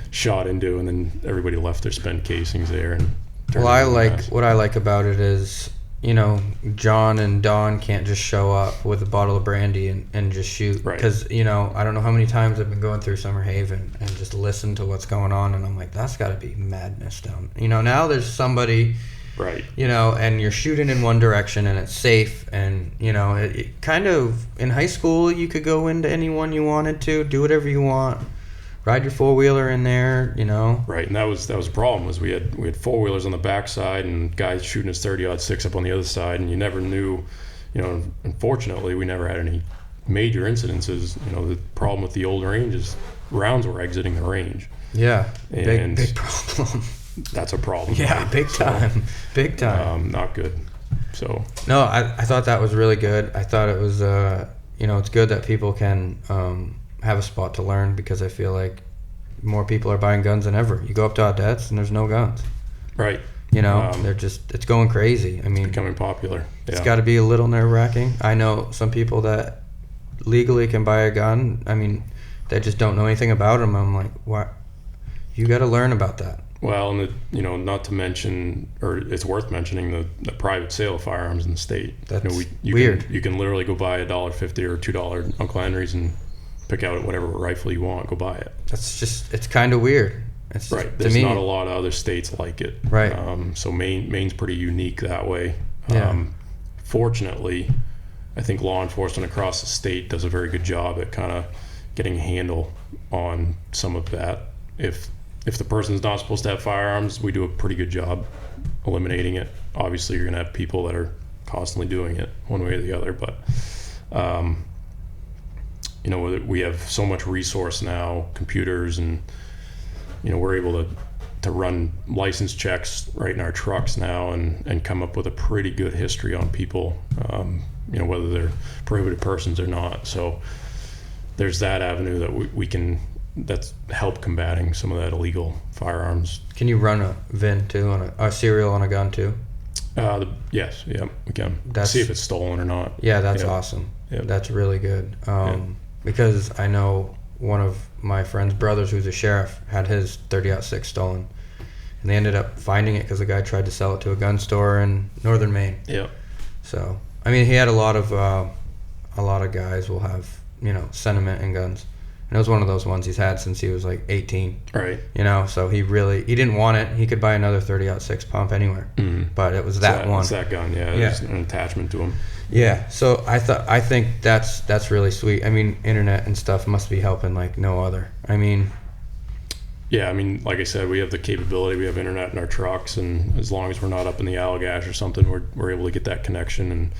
shot into, and then everybody left their spent casings there. And what I like about it is, John and Don can't just show up with a bottle of brandy and just shoot. Right. Because, I don't know how many times I've been going through Summerhaven and just listen to what's going on, and I'm like, that's got to be madness down. Now there's somebody, right. And you're shooting in one direction and it's safe, and, it kind of, in high school, you could go into anyone you wanted to, do whatever you want. Ride your four-wheeler in there, Right, and that was the problem, was we had four-wheelers on the backside and guys shooting his 30-06 up on the other side, and you never knew, unfortunately, we never had any major incidences. The problem with the old range is rounds were exiting the range. Yeah, and big problem. That's a problem. Yeah, right? big time. Big time. Not good. So. No, I thought that was really good. I thought it was, it's good that people can have a spot to learn, because I feel like more people are buying guns than ever. You go up to Audette's and there's no guns. Right. It's going crazy. I mean, it's becoming popular. Yeah. It's got to be a little nerve-wracking. I know some people that legally can buy a gun. I mean, they just don't know anything about them. I'm like, what? You got to learn about that. Well, and not to mention, or it's worth mentioning the private sale of firearms in the state. That's weird. You can literally go buy $1.50 or $2 Uncle Henry's and pick out whatever rifle you want. Go buy it. It's kind of weird. It's right. Just, There's to me, not a lot of other states like it. Right. So Maine's pretty unique that way. Yeah. Fortunately, I think law enforcement across the state does a very good job at kind of getting a handle on some of that. If the person's not supposed to have firearms, we do a pretty good job eliminating it. Obviously, you're going to have people that are constantly doing it one way or the other, but we have so much resource now, computers, and we're able to run license checks right in our trucks now and come up with a pretty good history on people, whether they're prohibited persons or not. So there's that avenue that we can, that's help combating some of that illegal firearms. Can you run a VIN too, on a serial on a gun too? Yes, yeah, we can. That's, see if it's stolen or not. Yeah, that's awesome. Yep. That's really good. Because I know one of my friend's brothers, who's a sheriff, had his .30-06 stolen, and they ended up finding it because the guy tried to sell it to a gun store in northern Maine. Yeah. So I mean, he had a lot of guys will have sentiment in guns. And it was one of those ones he's had since he was like 18. Right. So he didn't want it. He could buy another .30-06 pump anywhere. Mm-hmm. But it was that one. It's that gun, yeah. There's an attachment to him. Yeah. So I think that's really sweet. I mean, internet and stuff must be helping like no other. I mean, yeah, I mean, like I said, we have the capability. We have internet in our trucks, and as long as we're not up in the Allagash or something, we're able to get that connection. And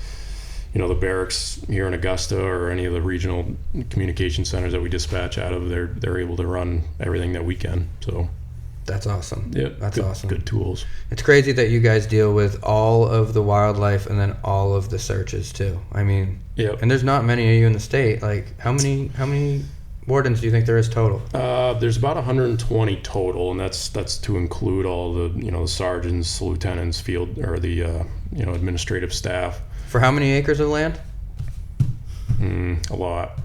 the barracks here in Augusta or any of the regional communication centers that we dispatch out of, they're able to run everything that we can. So that's awesome. Yeah, that's awesome. Good tools. It's crazy that you guys deal with all of the wildlife and then all of the searches too. I mean, yeah. And there's not many of you in the state. Like, how many wardens do you think there is total? There's about 120 total, and that's to include all the the sergeants, lieutenants, field, or the administrative staff. For how many acres of land? A lot.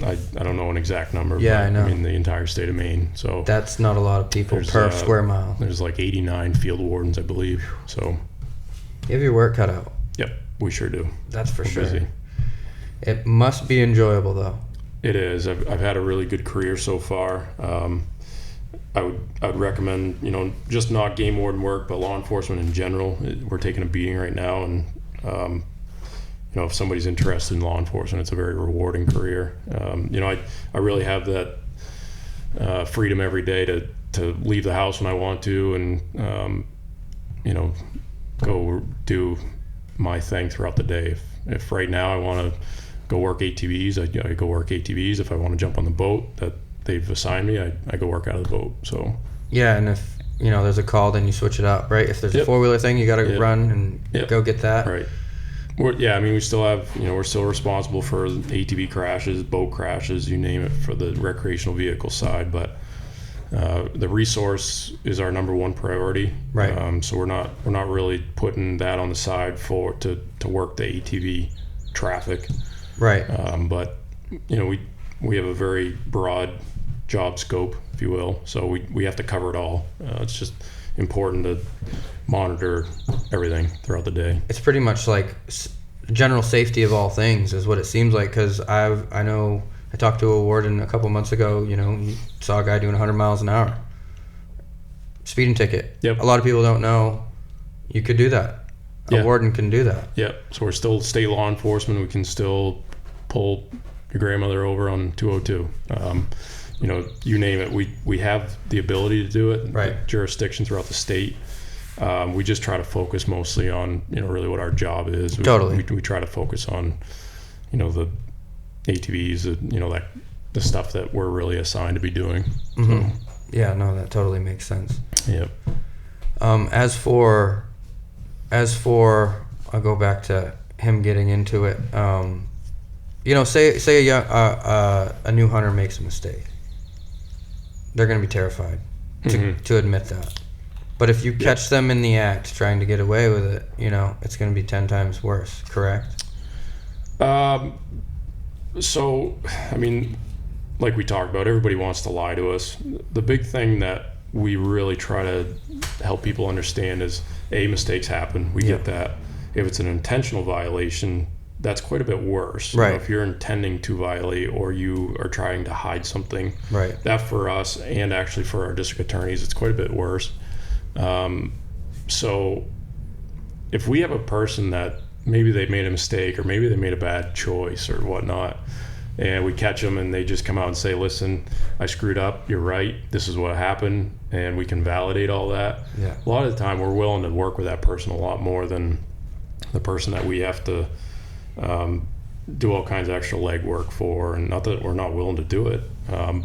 I don't know an exact number. Yeah, but I know. I mean, the entire state of Maine. So that's not a lot of people per square mile. There's like 89 field wardens, I believe. So you have your work cut out. Yep, we sure do. That's for sure. Busy. It must be enjoyable, though. It is. I've had a really good career so far. I would recommend, just not game warden work, but law enforcement in general. We're taking a beating right now, and if somebody's interested in law enforcement, it's a very rewarding career. I really have that freedom every day to leave the house when I want to, and go do my thing throughout the day. If right now I want to go work ATVs, I go work ATVs. If I want to jump on the boat that they've assigned me, I go work out of the boat. So yeah, and if there's a call, then you switch it up, right? If there's a 4-wheeler thing, you got to run and go get that. Right. We still have, we're still responsible for ATV crashes, boat crashes, you name it, for the recreational vehicle side. But the resource is our number one priority. Right. So we're not really putting that on the side to work the ATV traffic. Right. But we have a very broad job scope, if you will. So we have to cover it all. It's just important to monitor everything throughout the day. It's pretty much like general safety of all things is what it seems like, because I know I talked to a warden a couple months ago. He saw a guy doing 100 miles an hour, speeding ticket. Yep. A lot of people don't know you could do that. A warden can do that. Yep. So we're still state law enforcement. We can still pull your grandmother over on 202. You name it. We have the ability to do it. Right. Jurisdiction throughout the state. We just try to focus mostly on really what our job is. Totally. We try to focus on the ATVs, the stuff that we're really assigned to be doing. Mm-hmm. So, yeah, no, that totally makes sense. Yep. As for I'll go back to him getting into it. Say a new hunter makes a mistake. They're going to be terrified to admit that. But if you catch them in the act trying to get away with it, it's going to be 10 times worse, correct? So, I mean, like we talked about, everybody wants to lie to us. The big thing that we really try to help people understand is, mistakes happen. We get that. If it's an intentional violation, that's quite a bit worse. Right. If you're intending to violate or you are trying to hide something, Right. that for us and actually for our district attorneys, it's quite a bit worse. So if we have a person that maybe they made a mistake or maybe they made a bad choice or whatnot, and we catch them and they just come out and say, listen, I screwed up, you're right, this is what happened, and we can validate all that. Yeah. A lot of the time we're willing to work with that person a lot more than the person that we have to do all kinds of extra legwork for. And not that we're not willing to do it,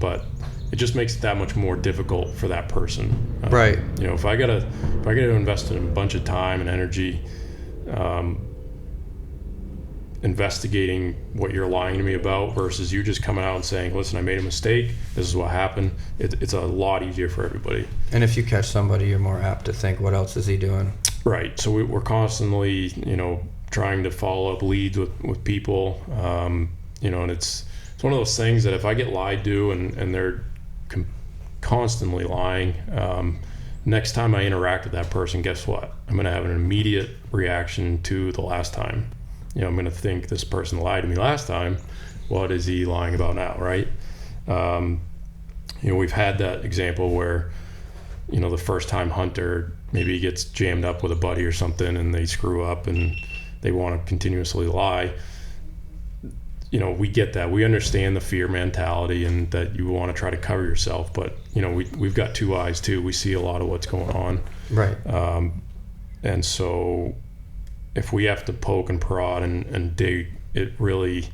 but it just makes it that much more difficult for that person. Right. You know, if I gotta invest in a bunch of time and energy investigating what you're lying to me about versus you just coming out and saying, listen, I made a mistake, this is what happened, it's a lot easier for everybody. And if you catch somebody, you're more apt to think, what else is he doing? Right. So we're constantly, trying to follow up leads with people, and it's one of those things that if I get lied to and they're constantly lying, next time I interact with that person, guess what? I'm going to have an immediate reaction to the last time. I'm going to think this person lied to me last time. What is he lying about now, right? We've had that example where, the first time hunter, maybe he gets jammed up with a buddy or something and they screw up and they want to continuously lie. We get that. We understand the fear mentality and that you want to try to cover yourself, but, we've got two eyes too. We see a lot of what's going on. Right. And so if we have to poke and prod and dig, it really,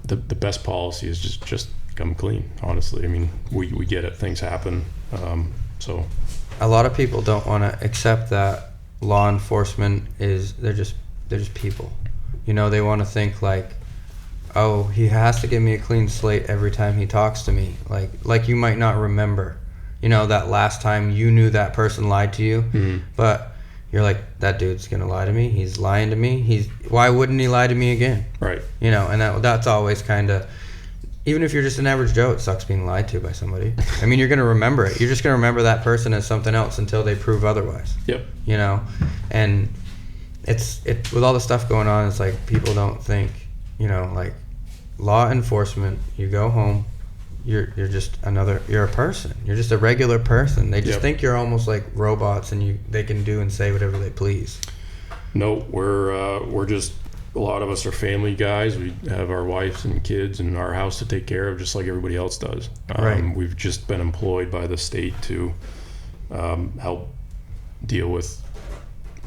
the best policy is just come clean, honestly. I mean, we get it, things happen. So a lot of people don't want to accept that law enforcement they're just people. They want to think like, oh, he has to give me a clean slate every time he talks to me. Like you might not remember, that last time you knew that person lied to you, mm-hmm. but you're like, that dude's gonna lie to me. He's lying to me. Why wouldn't he lie to me again? Right. And that's always kind of, even if you're just an average Joe, it sucks being lied to by somebody. I mean, you're gonna remember it. You're just gonna remember that person as something else until they prove otherwise. Yep. And it's with all the stuff going on, it's like people don't think, like law enforcement. You go home, you're a person. You're just a regular person. They just think you're almost like robots and they can do and say whatever they please. No, we're just, a lot of us are family guys. We have our wives and kids and our house to take care of just like everybody else does. Right. We've just been employed by the state to help deal with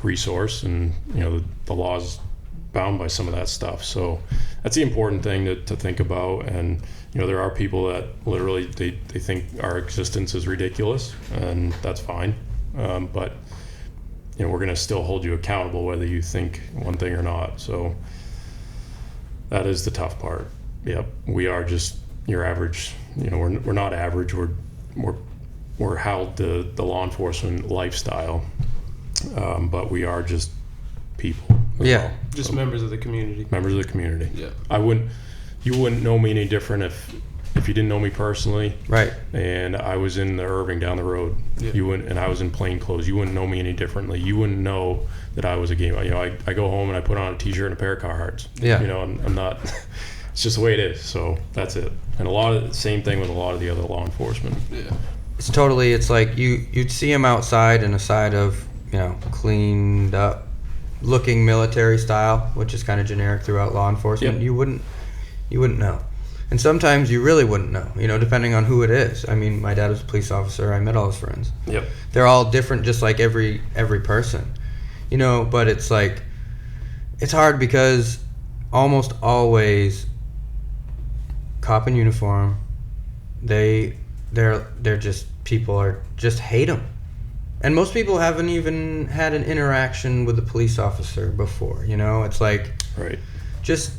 resource, and the law's bound by some of that stuff. So that's the important thing to think about. And there are people that literally they think our existence is ridiculous, and that's fine. But we're going to still hold you accountable whether you think one thing or not. So that is the tough part. Yep, we are just your average. We're not average. We're held to the law enforcement lifestyle, but we are just people. Yeah, just members of the community. Members of the community. Yeah. You wouldn't know me any different if you didn't know me personally. Right. And I was in the Irving down the road. Yeah. You wouldn't, and I was in plain clothes. You wouldn't know me any differently. You wouldn't know that I was a game. I go home and I put on a t-shirt and a pair of Carhartts. Yeah. I'm not. It's just the way it is. So that's it. And the same thing with a lot of the other law enforcement. Yeah. It's like you'd see him outside in a side of cleaned up looking military style, which is kind of generic throughout law enforcement. Yep. You wouldn't know. And sometimes you really wouldn't know, depending on who it is. I mean, my dad was a police officer. I met all his friends. Yep. They're all different, just like every person, but it's like, it's hard because almost always cop in uniform, they're just, people are just hate them. And most people haven't even had an interaction with a police officer before, it's like, right. Just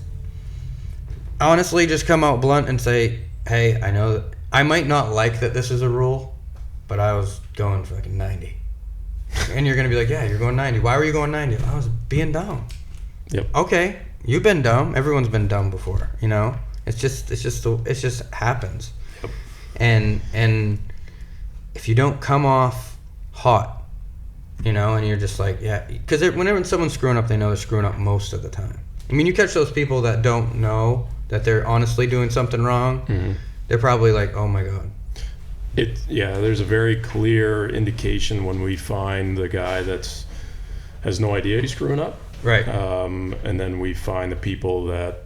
honestly just come out blunt and say, hey, I know that I might not like that this is a rule, but I was going fucking 90. And you're going to be like, yeah, you're going 90. Why were you going 90? I was being dumb. Yep. Okay, you've been dumb. Everyone's been dumb before, It just happens. Yep. And if you don't come off hot, you know, and you're just like, yeah, because whenever someone's screwing up, they know they're screwing up most of the time. I mean, you catch those people that don't know that they're honestly doing something wrong. Mm-hmm. They're probably like, oh my God. There's a very clear indication when we find the guy has no idea he's screwing up. Right. And then we find the people that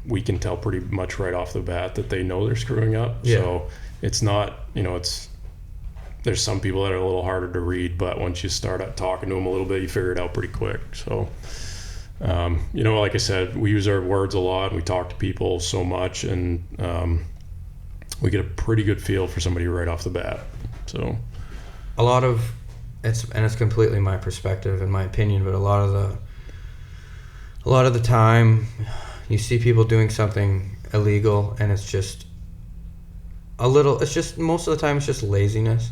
we can tell pretty much right off the bat that they know they're screwing up. Yeah. So it's not, you know, there's some people that are a little harder to read, but once you start talking to them a little bit, you figure it out pretty quick. So, you know, like I said, we use our words a lot. We talk to people so much, and we get a pretty good feel for somebody right off the bat. So a lot of it's completely my perspective and my opinion, but a lot of the time you see people doing something illegal, and it's just most of the time it's just laziness.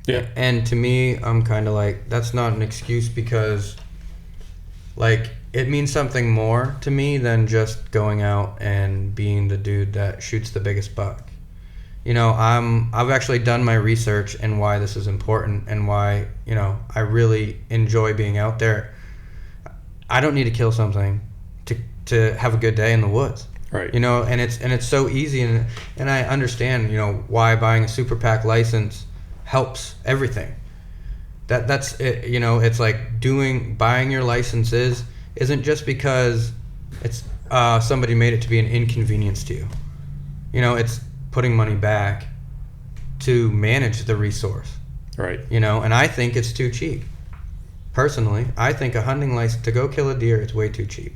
yeah, And to me, I'm kind of like, that's not an excuse, because like it means something more to me than just going out and being the dude that shoots the biggest buck. You know, I've actually done my research and why this is important, and why, you know, I really enjoy being out there. I don't need to kill something to have a good day in the woods. right. You know, and it's so easy, and I understand, you know, why buying a super PAC license helps everything. That's it, you know, it's like buying your licenses isn't just because it's somebody made it to be an inconvenience to you. You know, it's putting money back to manage the resource. Right. You know, and I think it's too cheap. Personally, I think a hunting license to go kill a deer, it's way too cheap.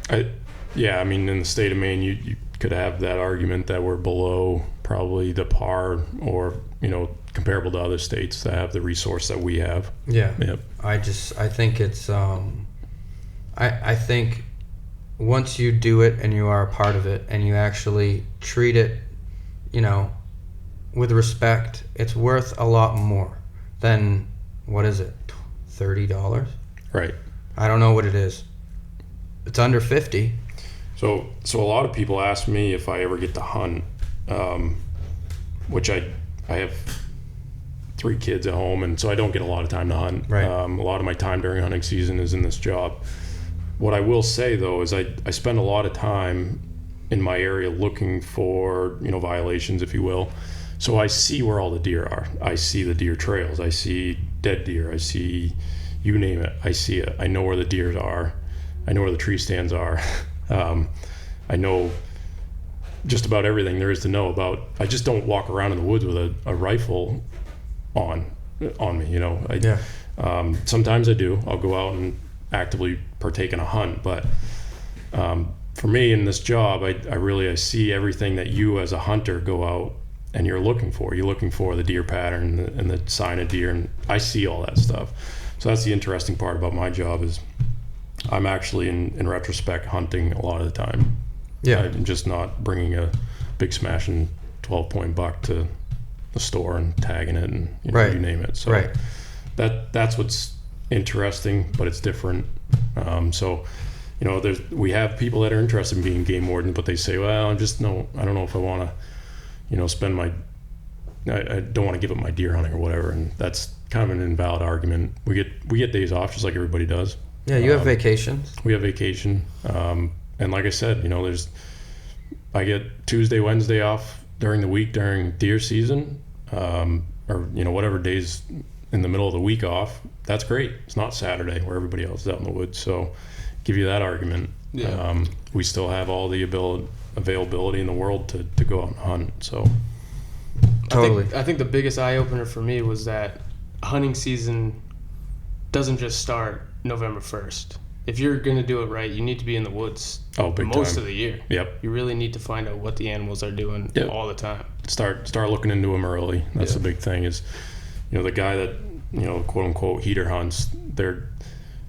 I mean, in the state of Maine, you could have that argument that we're below probably the par, or, you know, comparable to other states that have the resource that we have. Yeah. Yep. I think it's I think once you do it and you are a part of it and you actually treat it, you know, with respect, it's worth a lot more than, what is it, $30? Right. I don't know what it is. It's under 50. So a lot of people ask me if I ever get to hunt, which I have 3 kids at home, and so I don't get a lot of time to hunt. Right. A lot of my time during hunting season is in this job. What I will say though is I spend a lot of time in my area looking for, you know, violations, if you will. So I see where all the deer are. I see the deer trails. I see dead deer. I see, you name it, I see it. I know where the deer are. I know where the tree stands are. I know just about everything there is to know about. I just don't walk around in the woods with a rifle on me, you know. Sometimes I do. I'll go out and actively partake in a hunt, but for me in this job, I see everything that you as a hunter go out and you're looking for. You're looking for the deer pattern and the sign of deer, and I see all that stuff. So that's the interesting part about my job, is I'm actually in retrospect hunting a lot of the time. Yeah. I'm just not bringing a big smashing 12-point buck to the store and tagging it and, you know, Right. you name it. So Right. that's what's interesting, but it's different. So, you know, we have people that are interested in being game warden, but they say, well, I don't know if I want to, you know, I don't want to give up my deer hunting or whatever. And that's kind of an invalid argument. We get days off just like everybody does. Yeah, you have vacations. We have vacation. And like I said, you know, I get Tuesday, Wednesday off during the week during deer season, or, you know, whatever days in the middle of the week off. That's great. It's not Saturday where everybody else is out in the woods. So give you that argument. Yeah. We still have all the availability in the world to go out and hunt. So Totally. I think the biggest eye opener for me was that hunting season doesn't just start November 1st. If you're going to do it right, you need to be in the woods big most time. of the year. Yep. You really need to find out what the animals are doing all the time. Start looking into them early. That's the big thing, is, you know, the guy that, you know, quote unquote heater hunts, they're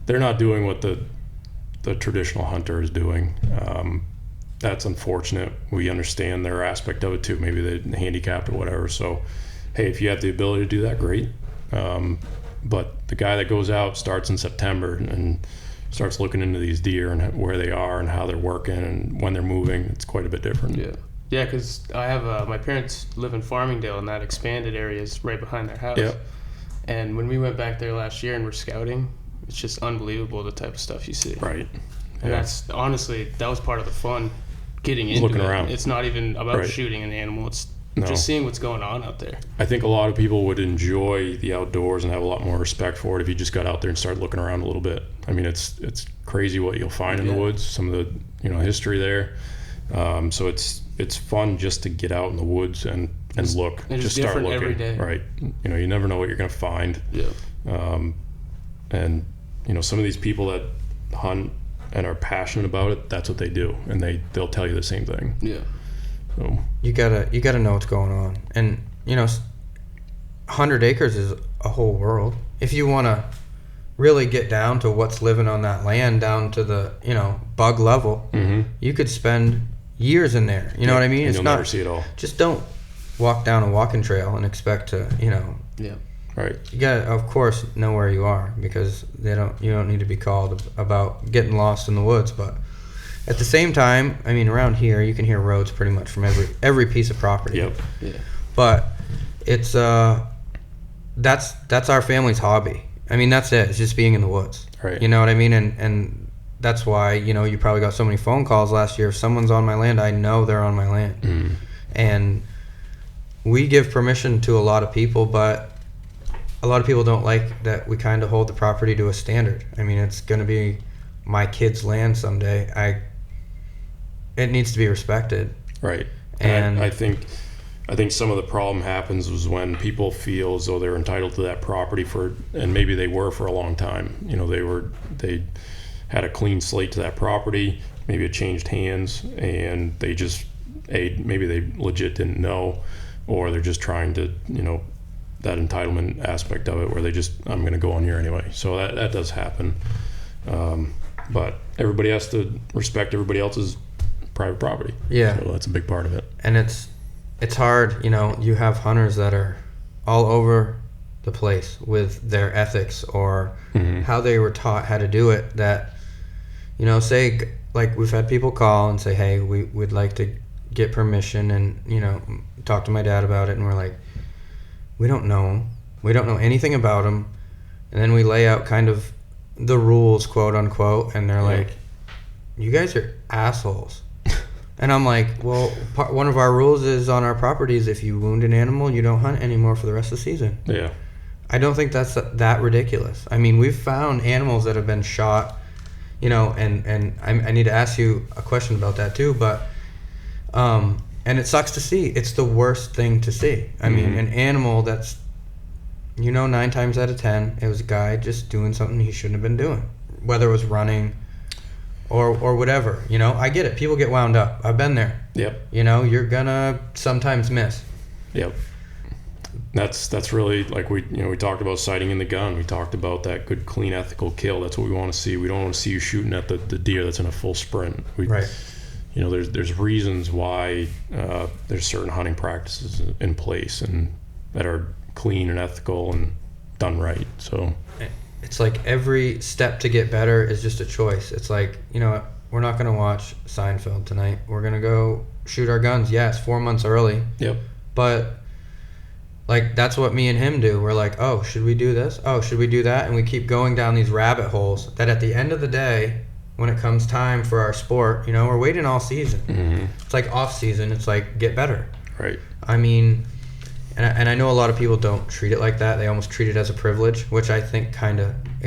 not doing what the traditional hunter is doing. That's unfortunate. We understand their aspect of it too. Maybe they're handicapped or whatever. So, hey, if you have the ability to do that, great. But the guy that goes out starts in September and, starts looking into these deer and where they are and how they're working and when they're moving, it's quite a bit different. Yeah, because I have my parents live in Farmingdale, and that expanded area is right behind their house. Yep. And when we went back there last year and we're scouting, it's just unbelievable the type of stuff you see. Right. And that's honestly, that was part of the fun getting into Looking it. around. It's not even about Right. shooting an animal. It's No. just seeing what's going on out there. I think a lot of people would enjoy the outdoors and have a lot more respect for it if you just got out there and started looking around a little bit. I mean, it's crazy what you'll find in the woods, some of the history there. So it's fun just to get out in the woods and look. And just it's start different looking. every day. Right. You never know what you're going to find. Yeah. And some of these people that hunt and are passionate about it, that's what they do, and they'll tell you the same thing. Yeah. So You gotta know what's going on, and 100 acres is a whole world. If you want to really get down to what's living on that land, down to the bug level, you could spend years in there. You know what I mean? and It's you'll not never see it all. just don't walk down a walking trail and expect to Yeah. Right. You gotta, of course, know where you are, because you don't need to be called about getting lost in the woods. But at the same time, I mean, around here you can hear roads pretty much from every piece of property. Yep. Yeah. But it's that's our family's hobby. I mean, that's it. It's just being in the woods. Right. You know what I mean? And that's why you probably got so many phone calls last year. If someone's on my land, I know they're on my land. And we give permission to a lot of people, but a lot of people don't like that we kind of hold the property to a standard. I mean, it's going to be my kid's land someday. It needs to be respected. Right. And I think some of the problem happens was when people feel as though they're entitled to that property and maybe they were for a long time. They had a clean slate to that property. Maybe it changed hands, and they just maybe they legit didn't know, or they're just trying to that entitlement aspect of it where I'm going to go on here anyway. So that does happen. But everybody has to respect everybody else's private property. Yeah. So that's a big part of it. And it's hard, you have hunters that are all over the place with their ethics or how they were taught how to do it, that, say, like, we've had people call and say, hey, we'd like to get permission and, talk to my dad about it. And we're like, we don't know anything about them. And then we lay out kind of the rules, quote unquote, and they're like, you guys are assholes. And I'm like, well, one of our rules is on our properties, if you wound an animal, you don't hunt anymore for the rest of the season. Yeah. I don't think that's that ridiculous. I mean, we've found animals that have been shot, and I need to ask you a question about that too, but and it sucks to see. It's the worst thing to see. I mean, an animal that's 9 times out of 10, it was a guy just doing something he shouldn't have been doing, whether it was running or whatever. I get it. People get wound up. I've been there. Yep. You're gonna sometimes miss. Yep. That's really, like, we talked about sighting in the gun. We talked about that good, clean, ethical kill. That's what we want to see. We don't want to see you shooting at the deer that's in a full sprint. Right. There's reasons why there's certain hunting practices in place and that are clean and ethical and done right. So it's like every step to get better is just a choice. It's like, we're not going to watch Seinfeld tonight. We're going to go shoot our guns. Yeah, it's 4 months early. Yep. But, like, that's what me and him do. We're like, oh, should we do this? Oh, should we do that? And we keep going down these rabbit holes that at the end of the day, when it comes time for our sport, we're waiting all season. It's like off season. It's like, get better. Right. I mean, and I know a lot of people don't treat it like that. They almost treat it as a privilege, which I think it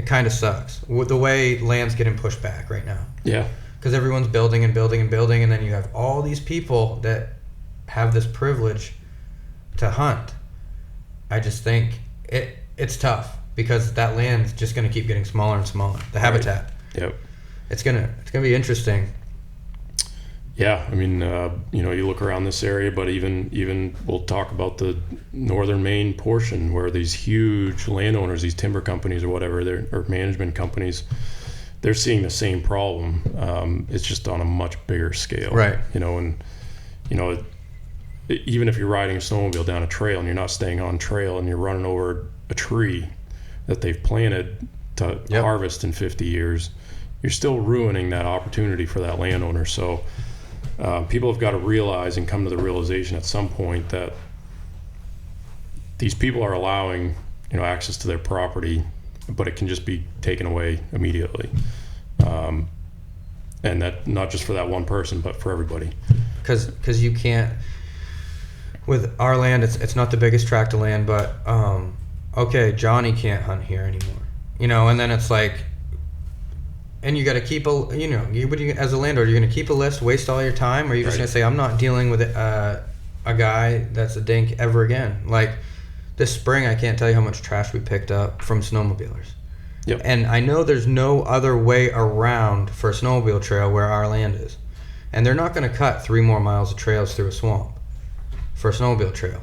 kind of sucks. The way land's getting pushed back right now. Yeah. Because everyone's building and building and building, and then you have all these people that have this privilege to hunt. I just think it's tough because that land's just going to keep getting smaller and smaller. The habitat. Yep. It's gonna be interesting. Yeah, I mean, you look around this area, but even we'll talk about the northern Maine portion where these huge landowners, these timber companies or whatever, or management companies, they're seeing the same problem. It's just on a much bigger scale, Right? Even if you're riding a snowmobile down a trail and you're not staying on trail and you're running over a tree that they've planted to harvest in 50 years, you're still ruining that opportunity for that landowner. So people have got to realize and come to the realization at some point that these people are allowing, access to their property, but it can just be taken away immediately. And that not just for that one person, but for everybody. Because you can't, with our land, it's not the biggest tract of land, but okay, Johnny can't hunt here anymore, and then it's like, and you got to keep as a landlord, you're going to keep a list, waste all your time, or you're just Right. going to say, I'm not dealing with a guy that's a dink ever again. Like this spring, I can't tell you how much trash we picked up from snowmobilers. Yep. And I know there's no other way around for a snowmobile trail where our land is. And they're not going to cut 3 more miles of trails through a swamp for a snowmobile trail.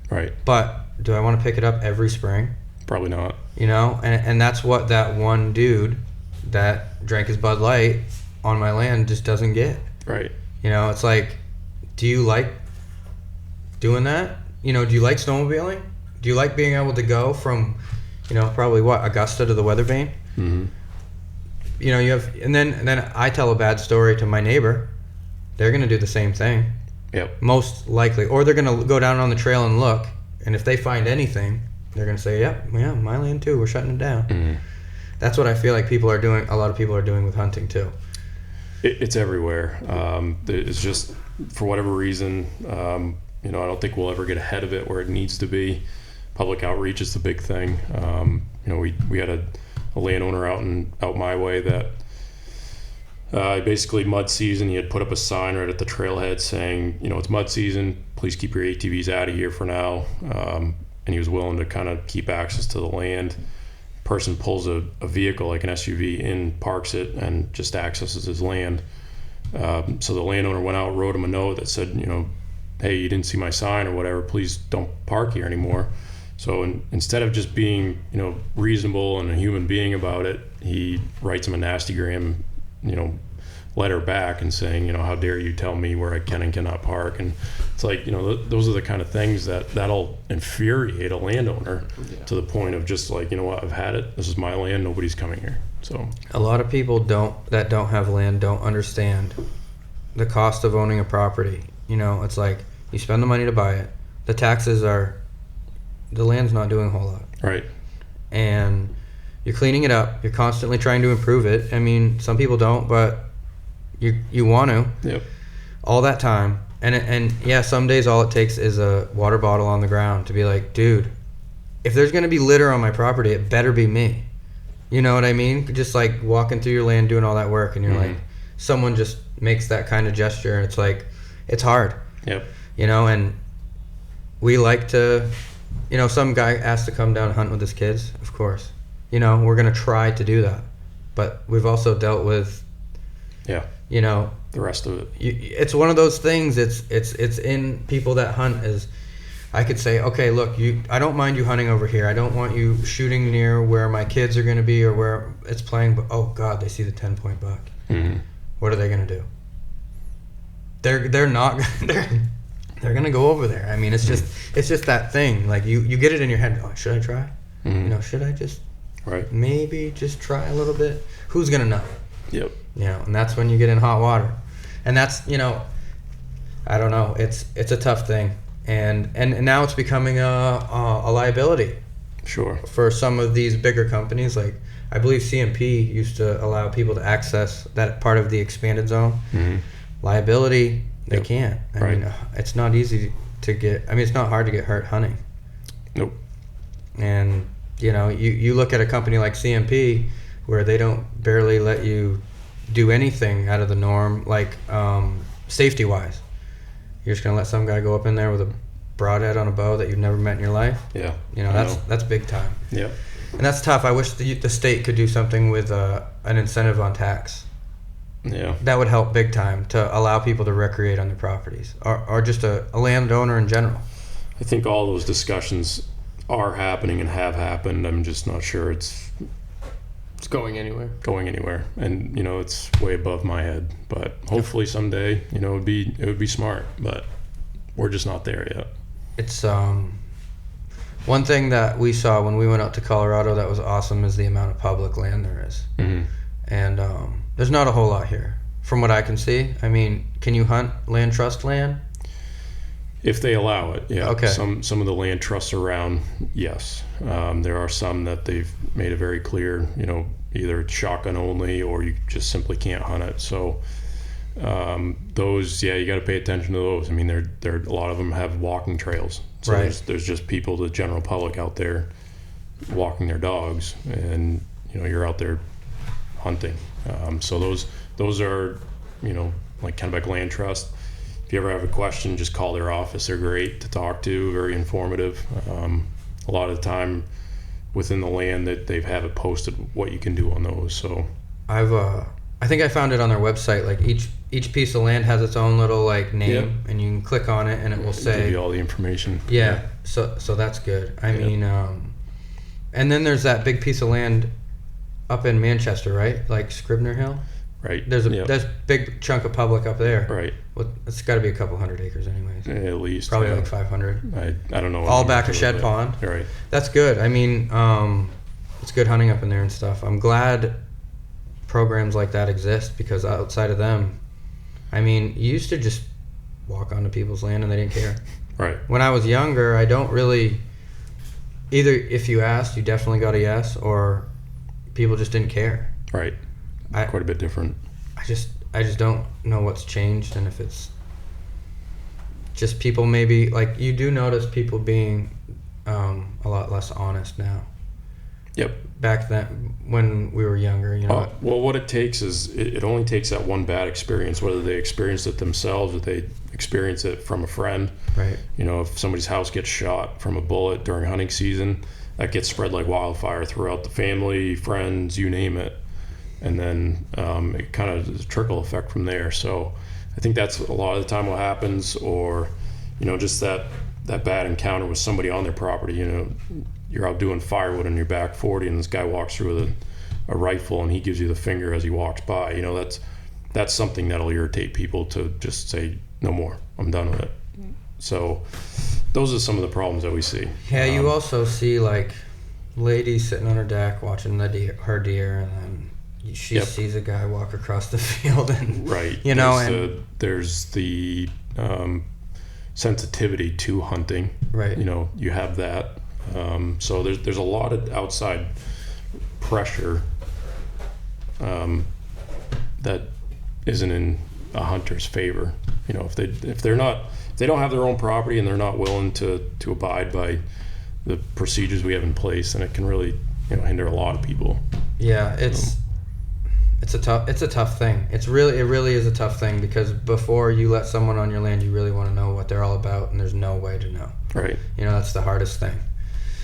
Right. But do I want to pick it up every spring? Probably not. And that's what that one dude that drank his Bud Light on my land just doesn't get. Right. It's like, do you like doing that? Do you like snowmobiling? Do you like being able to go from, probably Augusta to the weather vane? Mm-hmm. You have, and then I tell a bad story to my neighbor. They're going to do the same thing. Yep. Most likely. Or they're going to go down on the trail and look, and if they find anything, they're going to say, yep, yeah, my land too, we're shutting it down. Mm-hmm. That's what I feel like a lot of people are doing with hunting too. It's everywhere. It's just, for whatever reason, I don't think we'll ever get ahead of it where it needs to be. Public outreach is the big thing. We had a landowner out my way that basically mud season, he had put up a sign right at the trailhead saying, it's mud season, please keep your ATVs out of here for now. And he was willing to kind of keep access to the land. Person pulls a vehicle like an SUV in, parks it, and just accesses his land. So the landowner went out, wrote him a note that said, hey, you didn't see my sign or whatever, please don't park here anymore. So instead of just being, reasonable and a human being about it, he writes him a nasty gram, letter back and saying, how dare you tell me where I can and cannot park. And it's like, those are the kind of things that'll infuriate a landowner to the point of just like, what, I've had it. This is my land. Nobody's coming here. So A lot of people that don't have land don't understand the cost of owning a property. It's like you spend the money to buy it. The taxes the land's not doing a whole lot. right. And you're cleaning it up. You're constantly trying to improve it. I mean, some people don't, but you want to. Yep. All that time. And yeah, some days all it takes is a water bottle on the ground to be like, dude, if there's going to be litter on my property, it better be me. You know what I mean? Just like walking through your land, doing all that work, and you're like, someone just makes that kind of gesture, and it's like, it's hard. Yep. And we like to, some guy asked to come down and hunt with his kids, of course. We're going to try to do that. But we've also dealt with, the rest of it. it's one of those things. It's in people that hunt. Is I could say, okay, look, I don't mind you hunting over here. I don't want you shooting near where my kids are going to be or where it's playing. But oh God, they see the 10-point buck. Mm-hmm. What are they going to do? They're not. They're going to go over there. I mean, it's just that thing. Like you get it in your head. Oh, should I try? Mm-hmm. Should I just Right. maybe just try a little bit? Who's going to know? Yep. And that's when you get in hot water. And that's, I don't know. It's a tough thing. And now it's becoming a liability Sure. for some of these bigger companies. Like, I believe CMP used to allow people to access that part of the expanded zone. Mm-hmm. Liability, they Yep. can't. I Right. mean, it's not easy to get, it's not hard to get hurt hunting. Nope. And, you look at a company like CMP where they don't barely let you do anything out of the norm, like safety wise. You're just gonna let some guy go up in there with a broadhead on a bow that you've never met in your life. Yeah. That's big time. Yep. And that's tough. I wish the state could do something with an incentive on tax. Yeah. That would help big time to allow people to recreate on their properties, or just a landowner in general. I think all those discussions are happening and have happened. I'm just not sure it's going anywhere. going anywhere, and it's way above my head. But hopefully someday, it would be smart. But we're just not there yet. It's one thing that we saw when we went out to Colorado that was awesome is the amount of public land there is. Mm-hmm. and there's not a whole lot here from what I can see. I mean, can you hunt land trust land? If they allow it, yeah. Okay. Some of the land trusts around, yes. There are some that they've made it very clear, either it's shotgun only or you just simply can't hunt it. So those, you got to pay attention to those. I mean, there a lot of them have walking trails. So Right. there's just people, the general public out there walking their dogs, and you're out there hunting. So those are, like Kennebec Land Trust. If you ever have a question, just call their office. They're great to talk to, very informative. A lot of the time within the land that they have it posted what you can do on those. So I think I found it on their website. Like each piece of land has its own little like name, and you can click on it, and it will say give you all the information. Yeah. So that's good. I mean, and then there's that big piece of land up in Manchester, right? Like Scribner Hill. Right. There's a big chunk of public up there. Right. Well, it's got to be a couple hundred acres, anyways. At least. Probably like 500. I don't know. All back of Shed Pond. Right. That's good. I mean, it's good hunting up in there and stuff. I'm glad programs like that exist, because outside of them, I mean, you used to just walk onto people's land and they didn't care. Right. When I was younger, I don't really, either if you asked, you definitely got a yes, or people just didn't care. Right. Quite a bit different. I just don't know what's changed, and if it's just people maybe, like, you do notice people being a lot less honest now. Yep. Back then, when we were younger, Well, what it takes is it only takes that one bad experience, whether they experience it themselves or they experience it from a friend. Right. If somebody's house gets shot from a bullet during hunting season, that gets spread like wildfire throughout the family, friends, you name it. And then it kind of is a trickle effect from there. So I think that's a lot of the time what happens, or, just that bad encounter with somebody on their property. You're out doing firewood on your back 40 and this guy walks through with a rifle and he gives you the finger as he walks by. That's something that'll irritate people to just say, no more, I'm done with it. So those are some of the problems that we see. Yeah, you also see, like, ladies sitting on her deck watching her deer, and then she sees a guy walk across the field, and right. There's the sensitivity to hunting. Right. You have that. So there's a lot of outside pressure that isn't in a hunter's favor. If they don't have their own property and they're not willing to abide by the procedures we have in place, then it can really hinder a lot of people. Yeah, it's a tough thing. It really is a tough thing, because before you let someone on your land, you really want to know what they're all about, and there's no way to know. Right. That's the hardest thing.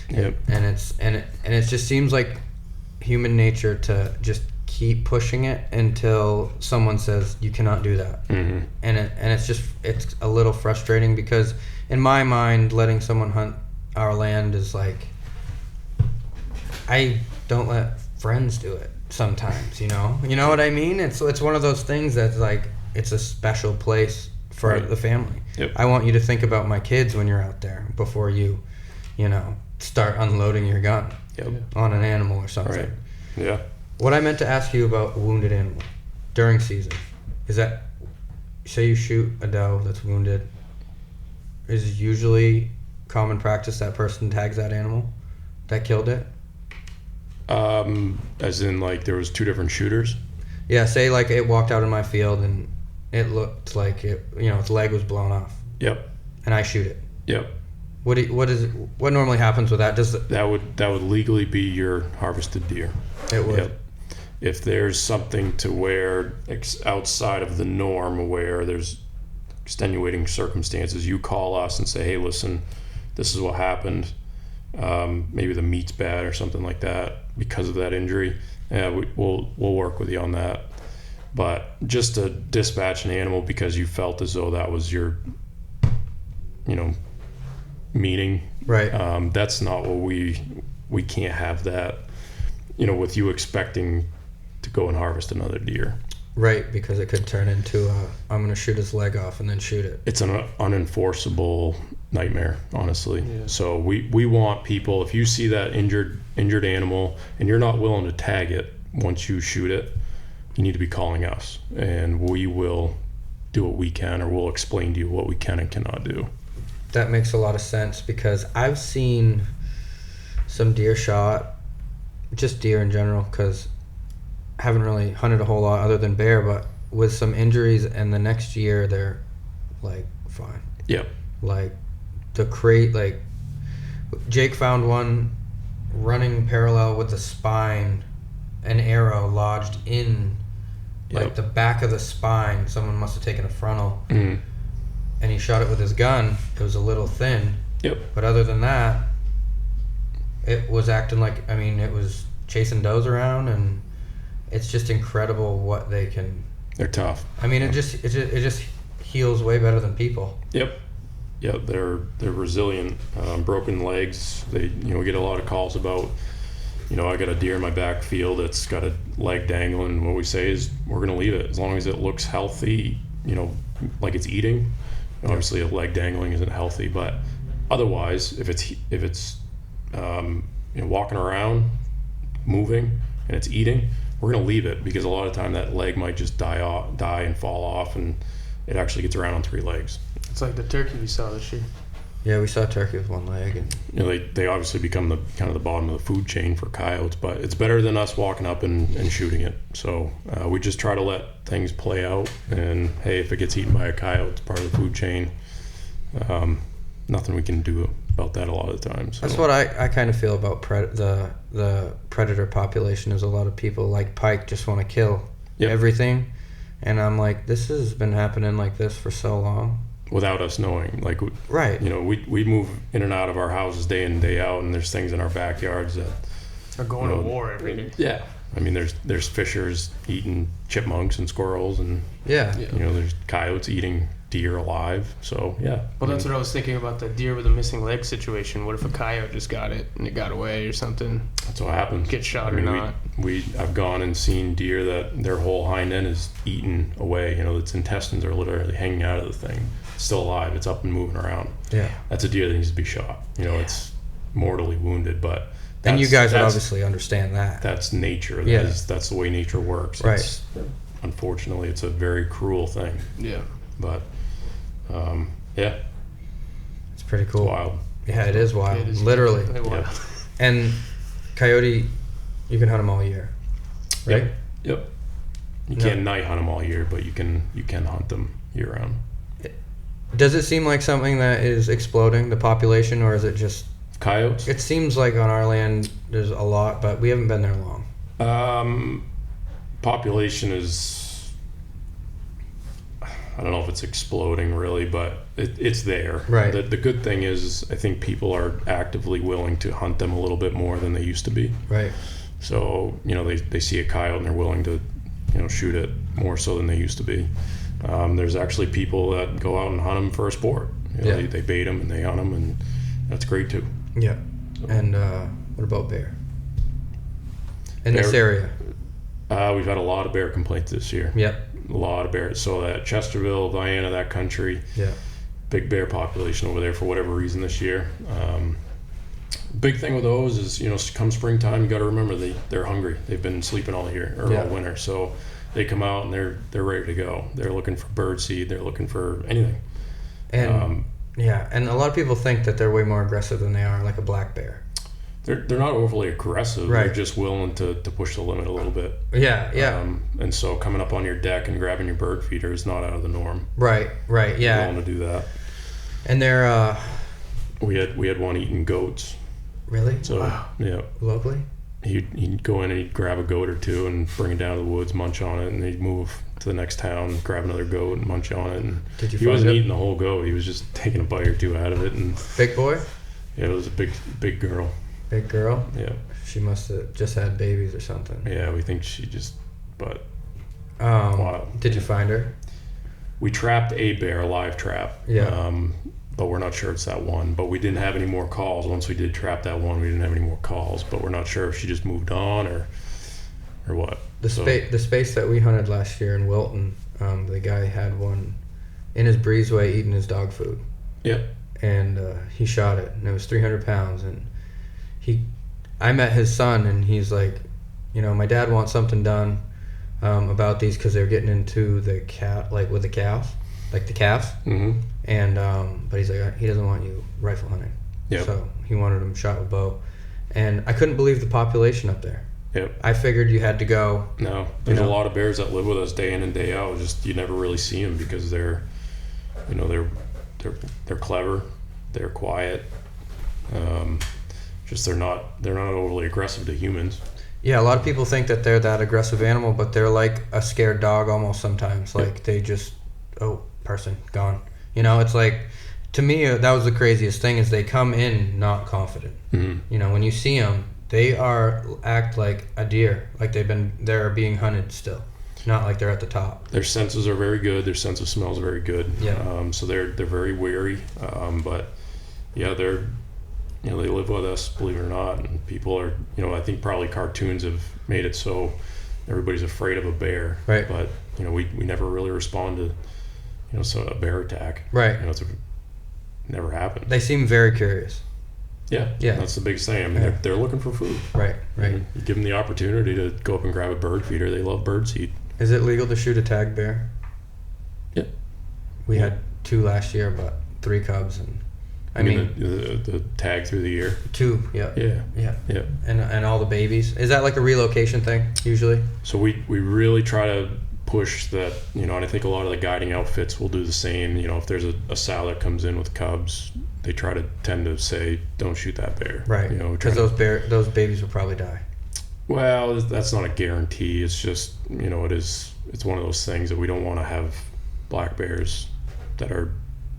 Yep. And it just seems like human nature to just keep pushing it until someone says you cannot do that. Mm-hmm. And it's a little frustrating, because in my mind, letting someone hunt our land is like, I don't let friends do it sometimes. You know what I mean? It's one of those things that's like, it's a special place for Right. the family. Yep. I want you to think about my kids when you're out there before you start unloading your gun on an animal or something. Right. Yeah. What I meant to ask you about a wounded animal during season is that, say you shoot a doe that's wounded, is it usually common practice that person tags that animal that killed it? As in, like, there was two different shooters. Yeah, say like it walked out in my field and it looked like its leg was blown off. Yep. And I shoot it. Yep. What normally happens with that? That would legally be your harvested deer. It would. Yep. If there's something to where outside of the norm, where there's extenuating circumstances, you call us and say, hey, listen, this is what happened. Maybe the meat's bad or something like that because of that injury. We'll work with you on that. But just to dispatch an animal because you felt as though that was your, meaning. Right. That's not what we can't have that, with you expecting to go and harvest another deer. Right, because it could turn into I'm going to shoot his leg off and then shoot it. It's an unenforceable nightmare, honestly. Yeah. So we want people, if you see that injured animal and you're not willing to tag it once you shoot it, you need to be calling us, and we will do what we can, or we'll explain to you what we can and cannot do. That makes a lot of sense, because I've seen some deer shot, just deer in general, because I haven't really hunted a whole lot other than bear, but with some injuries, and the next year they're like fine. Yep. Like the crate, like Jake found one running parallel with the spine, an arrow lodged in like the back of the spine. Someone must have taken a frontal, and he shot it with his gun. It was a little thin. Yep. But other than that, it was acting like, I mean, it was chasing does around, and it's just incredible what they can. They're tough. I mean, it just heals way better than people. Yep. Yep. They're resilient. Broken legs. They we get a lot of calls about. I got a deer in my backfield that's got a leg dangling. What we say is we're going to leave it as long as it looks healthy, like it's eating. Obviously, a leg dangling isn't healthy, but otherwise, if it's walking around, moving, and it's eating, we're going to leave it, because a lot of time that leg might just die and fall off, and it actually gets around on 3 legs. It's like the turkey we saw this year. Yeah, we saw turkey with 1 leg, and they obviously become the kind of the bottom of the food chain for coyotes, but it's better than us walking up and shooting it. So we just try to let things play out, and hey, if it gets eaten by a coyote, it's part of the food chain. Nothing we can do about that a lot of the time. So. That's what I kind of feel about the predator population. Is a lot of people like pike just want to kill everything, and I'm like, this has been happening like this for so long. Without us knowing, like, right? We move in and out of our houses day in and day out, and there's things in our backyards that are going to war every day. Yeah, I mean, there's fishers eating chipmunks and squirrels, and yeah. There's coyotes eating deer alive. So yeah. Well, that's what I was thinking about, the deer with a missing leg situation. What if a coyote just got it and it got away or something? That's what happens. Get shot or not? I've gone and seen deer that their whole hind end is eaten away. Its intestines are literally hanging out of the thing. It's still alive. It's up and moving around. Yeah. That's a deer that needs to be shot. It's mortally wounded, but. And you guys would obviously understand that. That's nature. Yeah. That's the way nature works. Right. Unfortunately, it's a very cruel thing. Yeah. But, it's pretty cool. It's wild. Yeah, it is wild. It is literally. wild. Yeah. And coyote, you can hunt them all year, right? Yep. You can't night hunt them all year, but you can hunt them year round. Does it seem like something that is exploding, the population, or is it just... Coyotes? It seems like on our land there's a lot, but we haven't been there long. Population is... I don't know if it's exploding really, but it's there. Right. The good thing is I think people are actively willing to hunt them a little bit more than they used to be. Right. So, they see a coyote and they're willing to, shoot it more so than they used to be. There's actually people that go out and hunt them for a sport. They bait them and they hunt them, and that's great too. Yeah. So. And what about bear? In this area? We've had a lot of bear complaints this year. Yep. A lot of bears. So that Chesterville, Vienna, that country. Yeah. Big bear population over there for whatever reason this year. Big thing with those is, come springtime, you got to remember they're hungry. They've been sleeping all year or all winter. So they come out and they're ready to go. They're looking for bird seed. They're looking for anything. And and a lot of people think that they're way more aggressive than they are, like a black bear. They're not overly aggressive. Right. They're just willing to push the limit a little bit. Yeah, yeah. And so coming up on your deck and grabbing your bird feeder is not out of the norm. Right, yeah. Willing to do that. And they're we had one eating goats. Really? So yeah. Locally? He'd go in and he'd grab a goat or two and bring it down to the woods, munch on it, and he'd move to the next town, grab another goat and munch on it. And he wasn't eating the whole goat. He was just taking a bite or two out of it. And big boy? Yeah, it was a big girl. Big girl? Yeah. She must have just had babies or something. Yeah, we think she just, but wow. Did you find her? We trapped a bear, a live trap. Yeah. But we're not sure it's that one. But we didn't have any more calls. Once we did trap that one, we didn't have any more calls. But we're not sure if she just moved on or what. The space that we hunted last year in Wilton, the guy had one in his breezeway eating his dog food. Yep. And he shot it, and it was 300 pounds. And I met his son, and he's like, my dad wants something done. about these because they were getting into the with the cows, like the calves. Mm-hmm. And but he's like, he doesn't want you rifle hunting. Yep. So he wanted them shot with bow. And I couldn't believe the population up there. Yep. I figured you had to go. No, there's a lot of bears that live with us day in and day out. Just you never really see them because they're clever, they're quiet. Just they're not overly aggressive to humans. Yeah, a lot of people think that they're that aggressive animal, but they're like a scared dog almost sometimes. Like they just, person gone. It's like, to me, that was the craziest thing is they come in not confident. Mm-hmm. When you see them, they act like a deer, like they're being hunted still, not like they're at the top. Their senses are very good. Their sense of smell is very good. Yeah. So they're very wary. But yeah, they live with us, believe it or not. And people are, I think probably cartoons have made it so everybody's afraid of a bear. Right. But we never really respond to so a bear attack. Right. It's never happened. They seem very curious. Yeah, that's the biggest thing. I mean, they're looking for food. Right. You give them the opportunity to go up and grab a bird feeder. They love bird seed. Is it legal to shoot a tag bear? Yeah. We had 2 last year, but 3 cubs, and I mean the tag through the year. 2. Yeah. Yeah. And all the babies. Is that like a relocation thing usually? So we really try to push that, and I think a lot of the guiding outfits will do the same. If there's a sow that comes in with cubs, they tend to say, don't shoot that bear. Right. Because those babies will probably die. Well, that's not a guarantee. It's just, it's one of those things that we don't want to have black bears that are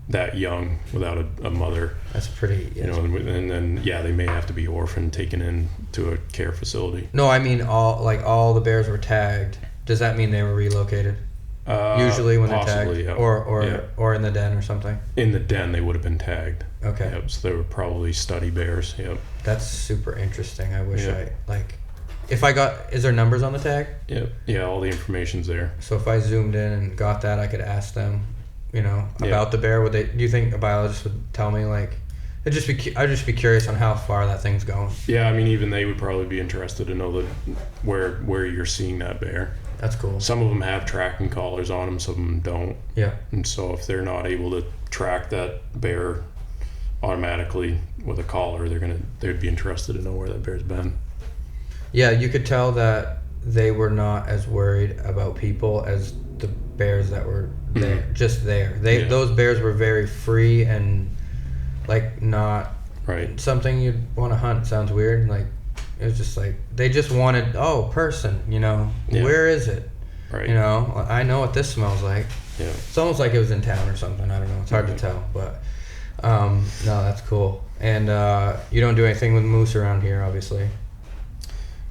that young without a mother. That's pretty, and then, they may have to be orphaned, taken in to a care facility. No, I mean all the bears were tagged. Does that mean they were relocated? Usually when they're tagged, yeah. or in the den or something. In the den, they would have been tagged. Okay. Yep, so they were probably study bears. Yep. That's super interesting. I wish is there numbers on the tag? Yep. Yeah, all the information's there. So if I zoomed in and got that, I could ask them, about the bear. Do you think a biologist would tell me I'd just be curious on how far that thing's going. Yeah, I mean, even they would probably be interested to know where you're seeing that bear. That's cool. Some of them have tracking collars on them, some of them don't. Yeah. And so if they're not able to track that bear automatically with a collar, they'd be interested to know where that bear's been. Yeah, you could tell that they were not as worried about people as the bears that were there, just there. Those bears were very free and not right. Something you'd want to hunt. Sounds weird. It was just they just wanted person. Where is it? Right. I know what this smells like. Yeah. It's almost like it was in town or something. I don't know. It's hard to tell, but no, that's cool. And you don't do anything with moose around here, obviously.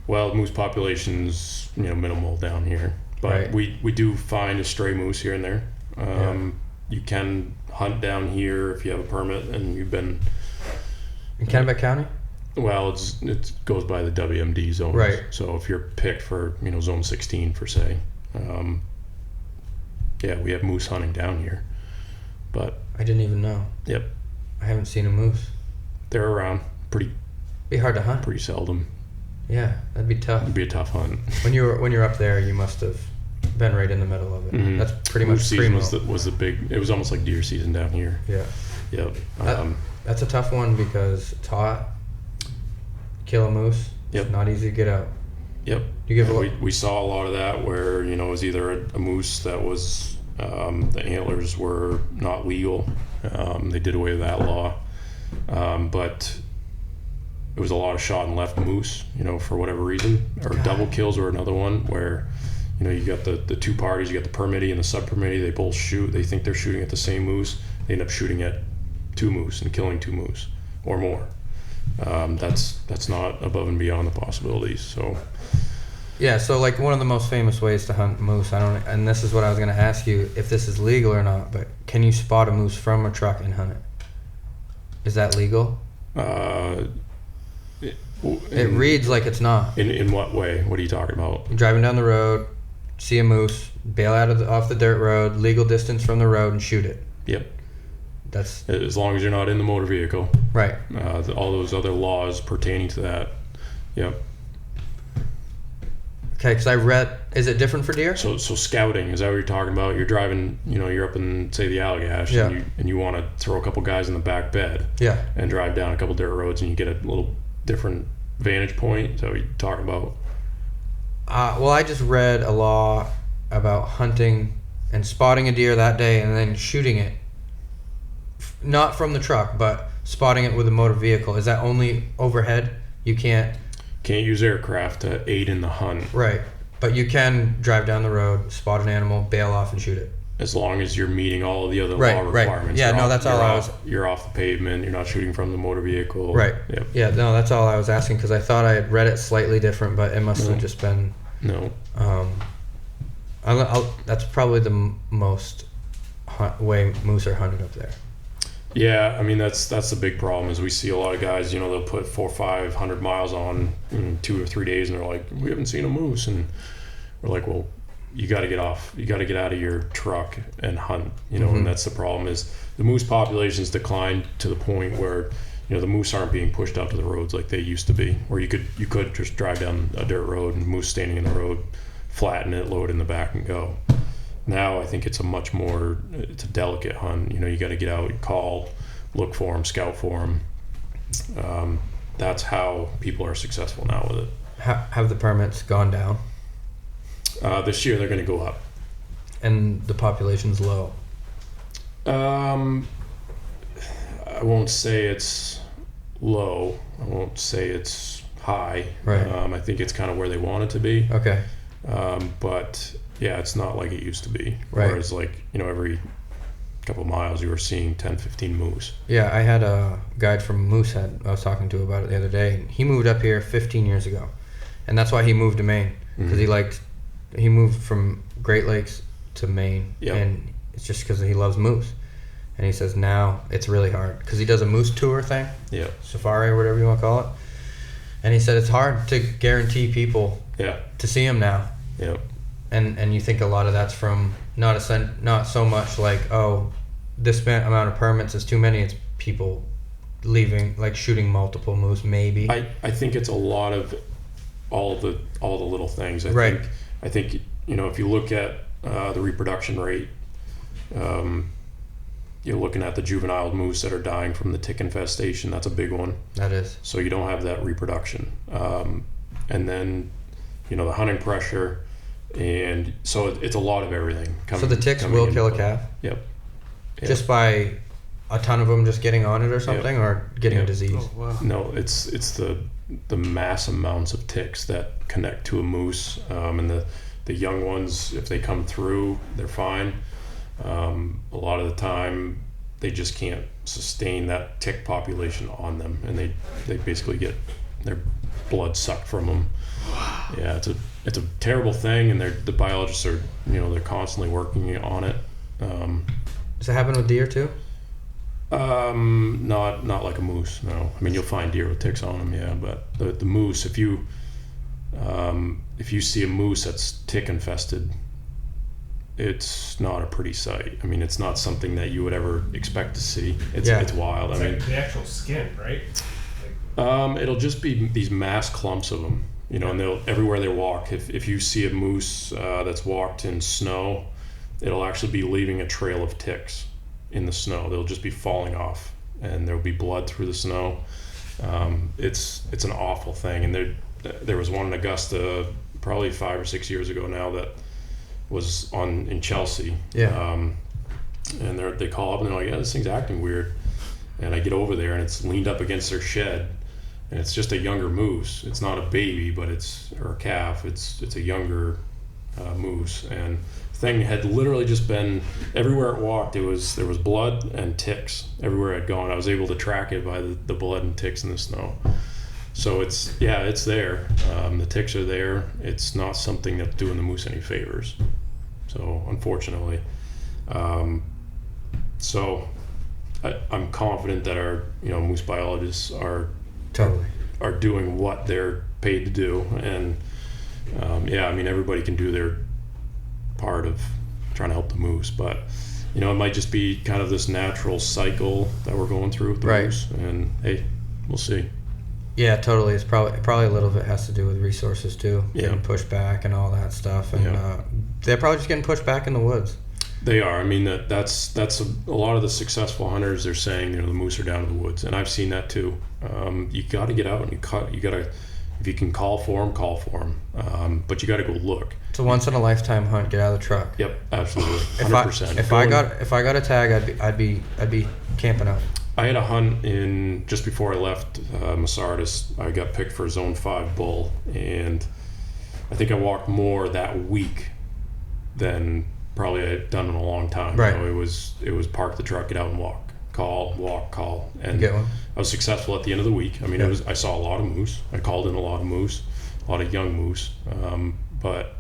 Well, moose population's minimal down here, but we do find a stray moose here and there. You can hunt down here if you have a permit and you've been in Kennebec County. Well, it goes by the WMD zones. Right. So if you're picked for zone 16 for say, we have moose hunting down here. But I didn't even know. Yep. I haven't seen a moose. They're around be hard to hunt. Pretty seldom. Yeah, that'd be tough. It'd be a tough hunt. When you're up there, you must have been right in the middle of it. Mm-hmm. That's pretty much season was the big. It was almost like deer season down here. Yeah. Yep. That's a tough one because it's hot. Kill a moose. Yep. It's not easy to get out. Yep. We saw a lot of that where it was either a moose that was the antlers were not legal. They did away with that law, but it was a lot of shot and left moose. For whatever reason, or double kills were another one where. You got the two parties, you got the permittee and the sub-permittee, they both shoot, they think they're shooting at the same moose, they end up shooting at 2 moose and killing 2 moose or more. That's not above and beyond the possibilities, so. Yeah, so one of the most famous ways to hunt moose, and this is what I was gonna ask you, if this is legal or not, but can you spot a moose from a truck and hunt it? Is that legal? It reads like it's not. In what way? What are you talking about? You're driving down the road, see a moose, bail out off the dirt road, legal distance from the road, and shoot it. Yep. That's as long as you're not in the motor vehicle. Right. All those other laws pertaining to that. Yep. Okay, because I read. Is it different for deer? So scouting, is that what you're talking about? You're driving, you're up in, say, the Allagash, Yeah. and you want to throw a couple guys in the back bed Yeah. and drive down a couple dirt roads, and you get a little different vantage point. Is that what you're talking about? Well, I just read a law about hunting and spotting a deer that day and then shooting it. Not from the truck, but spotting it with a motor vehicle. Is that only overhead? You can't. Can't use aircraft to aid in the hunt. Right. But you can drive down the road, spot an animal, bail off, and shoot it. As long as you're meeting all of the other Right, law right. requirements. Yeah, You're no, off- that's all you're I off- You're off the pavement. You're not shooting from the motor vehicle. Right. Yep. Yeah, no, that's all I was asking because I thought I had read it slightly different, but it must No. have just been. No. That's probably the most way moose are hunted up there. Yeah, I mean that's the big problem is we see a lot of guys, they'll put 400 or 500 miles on in 2 or 3 days, and they're like, we haven't seen a moose, and we're like, well, you got to get off, you got to get out of your truck and hunt, and that's the problem is the moose population's declined to the point where the moose aren't being pushed out to the roads like they used to be, where you could just drive down a dirt road and moose standing in the road, flatten it, load it in the back, and go. Now I think it's a delicate hunt. You got to get out, call, look for them, scout for them. That's how people are successful now with it. Have the permits gone down? This year they're going to go up. And the population's low? I won't say it's low. I won't say it's high. Right. I think it's kind of where they want it to be. Okay. But yeah, it's not like it used to be. Right. Whereas every couple miles you were seeing 10, 15 moose. Yeah, I had a guide from Moosehead I was talking to about it the other day. He moved up here 15 years ago. And that's why he moved to Maine. Because he moved from Great Lakes to Maine. Yep. And it's just because he loves moose. And he says now it's really hard. Because he does a moose tour thing. Yeah. Safari or whatever you want to call it. And he said it's hard to guarantee people Yeah. to see him now. Yeah. And you think a lot of that's from not so much like, oh, this amount of permits is too many. It's people leaving, like shooting multiple moose maybe. I think it's a lot of all the little things. Right. I think if you look at the reproduction rate, you're looking at the juvenile moose that are dying from the tick infestation. That's a big one. That is. So you don't have that reproduction. And then, the hunting pressure. And so it's a lot of everything. So the ticks will kill a calf? Yep. Just by a ton of them just getting on it or something, or getting a disease? Oh, wow. No, it's the mass amounts of ticks that connect to a moose. And the young ones, if they come through, they're fine. A lot of the time, they just can't sustain that tick population on them, and they basically get their blood sucked from them. Yeah, it's a terrible thing, and the biologists are they're constantly working on it. Does it happen with deer too? Not like a moose. No, I mean you'll find deer with ticks on them. Yeah, but the moose, if you see a moose that's tick infested, it's not a pretty sight. I mean, it's not something that you would ever expect to see. It's wild. It's I mean, like the actual skin, right? it'll just be these mass clumps of them, and they'll everywhere they walk. If you see a moose that's walked in snow, it'll actually be leaving a trail of ticks in the snow. They'll just be falling off, and there'll be blood through the snow. It's an awful thing. And there was one in Augusta probably 5 or 6 years ago now that was in Chelsea. Yeah. And they call up and they're like, yeah, this thing's acting weird. And I get over there and it's leaned up against their shed, and it's just a younger moose. It's not a baby, or a calf. It's a younger moose. And the thing had literally just been everywhere it walked. There was blood and ticks everywhere I'd gone. I was able to track it by the blood and ticks in the snow. So it's there. The ticks are there. It's not something that's doing the moose any favors. So unfortunately, I'm confident that our moose biologists are doing what they're paid to do, and I mean everybody can do their part of trying to help the moose, but it might just be kind of this natural cycle that we're going through with the moose, and hey, we'll see. Yeah, totally. It's probably a little bit has to do with resources too. Yeah. Getting pushed back and all that stuff, and Yeah. they're probably just getting pushed back in the woods. They are. I mean, that's a lot of the successful hunters. They're saying, the moose are down in the woods, and I've seen that too. You got to get out and you got to, if you can call for them. But you got to go look. It's a once in a lifetime hunt. Get out of the truck. Yep, absolutely, If 100%. I got a tag, I'd be camping out. I had a hunt in just before I left Masardis. I got picked for a Zone 5 bull, and I think I walked more that week than probably I'd done in a long time. Right. It was park the truck, get out and walk, call, and Get one. I was successful at the end of the week. I mean, Yeah. I saw a lot of moose. I called in a lot of moose, a lot of young moose, but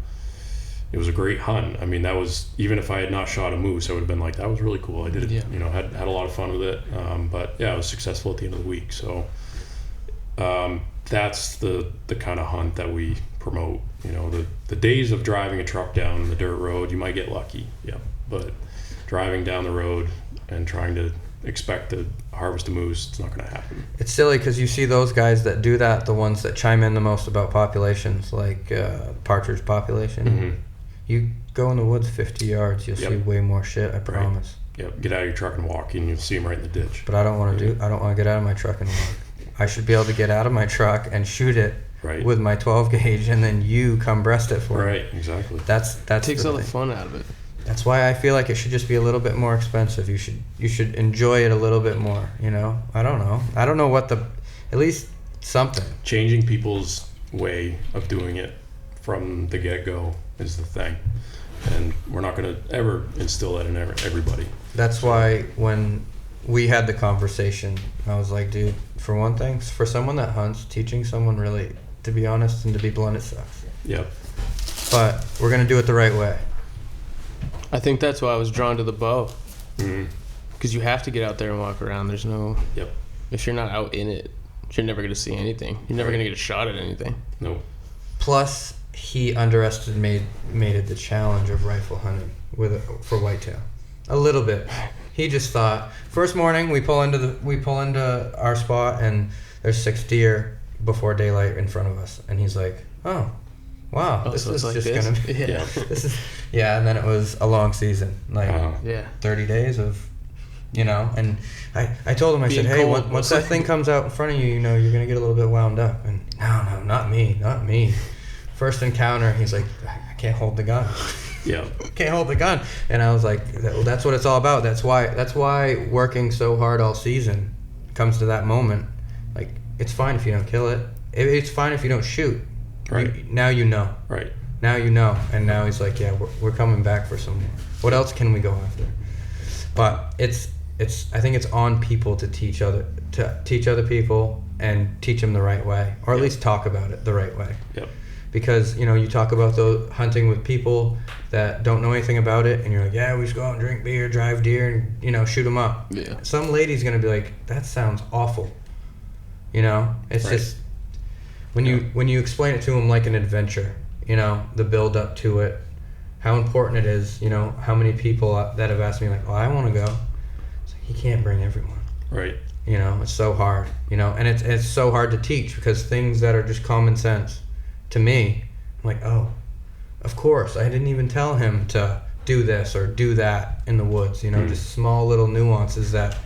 it was a great hunt. I mean, that was, even if I had not shot a moose, I would have been like, that was really cool. I did it, Yeah. had a lot of fun with it. But yeah, I was successful at the end of the week. So that's the kind of hunt that we promote. The days of driving a truck down the dirt road, you might get lucky, but driving down the road and trying to expect to harvest a moose, it's not going to happen. It's silly because you see those guys that do that, the ones that chime in the most about populations, like partridge population. Mm-hmm. You go in the woods 50 yards, you'll see way more shit. I promise. Yep, get out of your truck and walk, and you'll see them right in the ditch. But I don't want to get out of my truck and walk. I should be able to get out of my truck and shoot it Right. with my 12 gauge, and then you come breast it for me. Right, exactly. That's Takes the all the thing. fun out of it. That's why I feel like it should just be a little bit more expensive. You should enjoy it a little bit more. I don't know what at least something. Changing people's way of doing it from the get-go is the thing, and we're not going to ever instill that in everybody. That's why when we had the conversation, I was like, dude, for one thing, for someone that hunts, teaching someone really, to be honest and to be blunt, it sucks. Yep. But we're gonna do it the right way. I think that's why I was drawn to the bow, Mm-hmm. because you have to get out there and walk around. There's no, Yep. if you're not out in it, you're never going to see anything. You're never Right. going to get a shot at anything. No. Plus, he underestimated the challenge of rifle hunting for whitetail a little bit. He just thought, first morning we pull into our spot and there's 6 deer before daylight in front of us, and he's like, oh, wow, this so it's is like just this? gonna be Yeah. this is and then it was a long season, like Yeah. 30 days of, and I told him, I Being said, hey, cold. once that thing comes out in front of you, you're going to get a little bit wound up. And no, not me. First encounter, he's like, I can't hold the gun. Yeah. Can't hold the gun. And I was like, well, that's what it's all about. That's why working so hard all season comes to that moment. Like, it's fine if you don't kill it. It's fine if you don't shoot. Right. Now you know. Right. Now you know. And now he's like, yeah, we're coming back for some more. What else can we go after? But I think it's on people to teach other people and teach them the right way, or at least talk about it the right way. Yep. Because you talk about the hunting with people that don't know anything about it, and you're like, yeah, we just go out and drink beer, drive deer, and shoot them up. Yeah. Some lady's gonna be like, that sounds awful. It's Right. just when you explain it to them like an adventure, the build up to it, how important it is. How many people that have asked me like, oh, I want to go. It's like, you can't bring everyone. Right. It's so hard. And it's so hard to teach, because things that are just common sense to me, I'm like, oh, of course, I didn't even tell him to do this or do that in the woods. Just small little nuances that,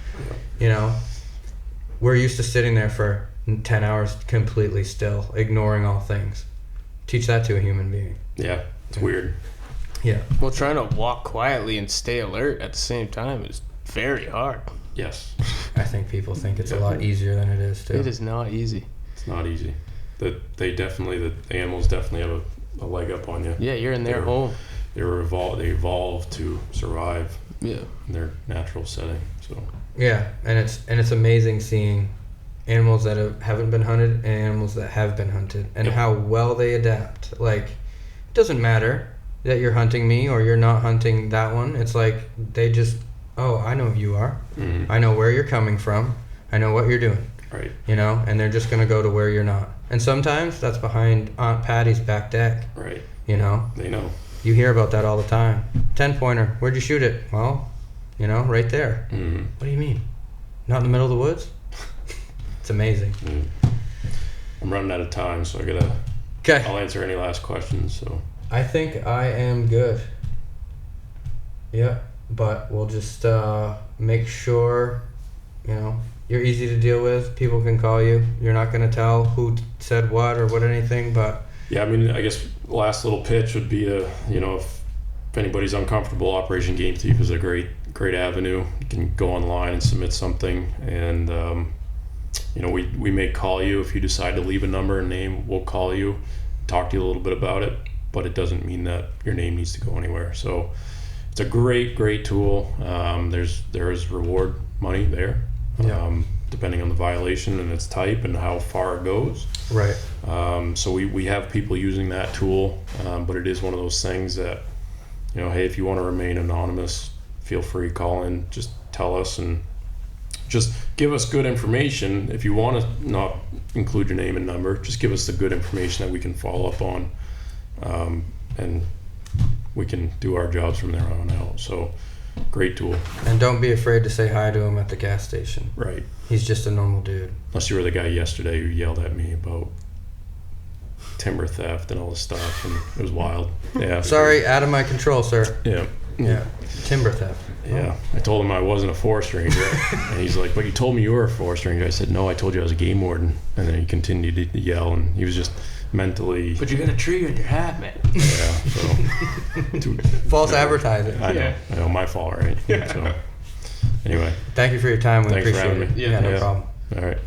we're used to sitting there for 10 hours completely still, ignoring all things. Teach that to a human being. Yeah. It's weird. Yeah. Well, trying to walk quietly and stay alert at the same time is very hard. Yes. I think people think it's a lot easier than it is too. It is not easy. It's not easy. The animals definitely have a leg up on you. Yeah, you're in their home. They evolved to survive Yeah. in their natural setting. So Yeah, and it's amazing seeing animals that haven't been hunted and animals that have been hunted, and how well they adapt. Like, it doesn't matter that you're hunting me or you're not hunting that one. It's like they just, oh, I know who you are. Mm-hmm. I know where you're coming from. I know what you're doing. Right. And they're just gonna go to where you're not. And sometimes that's behind Aunt Patty's back deck. Right. They know. You hear about that all the time. 10-pointer. Where'd you shoot it? Well, right there. Mm-hmm. What do you mean? Not in the middle of the woods? It's amazing. Mm. I'm running out of time, so I'll Okay. answer any last questions. So I think I am good. Yeah, but we'll just make sure, you're easy to deal with. People can call you. You're not going to tell who said what or what anything, but yeah, I mean, I guess last little pitch would be to, if anybody's uncomfortable, Operation Game Thief is a great avenue. You can go online and submit something, and we may call you if you decide to leave a number and name. We'll call you, talk to you a little bit about it, but it doesn't mean that your name needs to go anywhere. So it's a great tool. There is reward money there, depending on the violation and its type and how far it goes. right. So we have people using that tool, but it is one of those things that, hey, if you want to remain anonymous, feel free, call in, just tell us, and just give us good information. If you want to not include your name and number, just give us the good information that we can follow up on, and we can do our jobs from there on out. So great tool. And don't be afraid to say hi to him at the gas station. Right. He's just a normal dude. Unless you were the guy yesterday who yelled at me about timber theft and all this stuff, and it was wild. Yeah. Sorry, out of my control, sir. Yeah. Yeah. Timber theft. Yeah, I told him I wasn't a forest ranger, and he's like, "But you told me you were a forest ranger." I said, "No, I told you I was a game warden." And then he continued to yell, and he was just mentally. But you got a tree on your hat, man. Yeah. So. False advertising. I know, my fault, right? Yeah. So. Anyway. Thank you for your time. We Thanks for appreciate having it. me. Yeah, no yeah. problem. All right.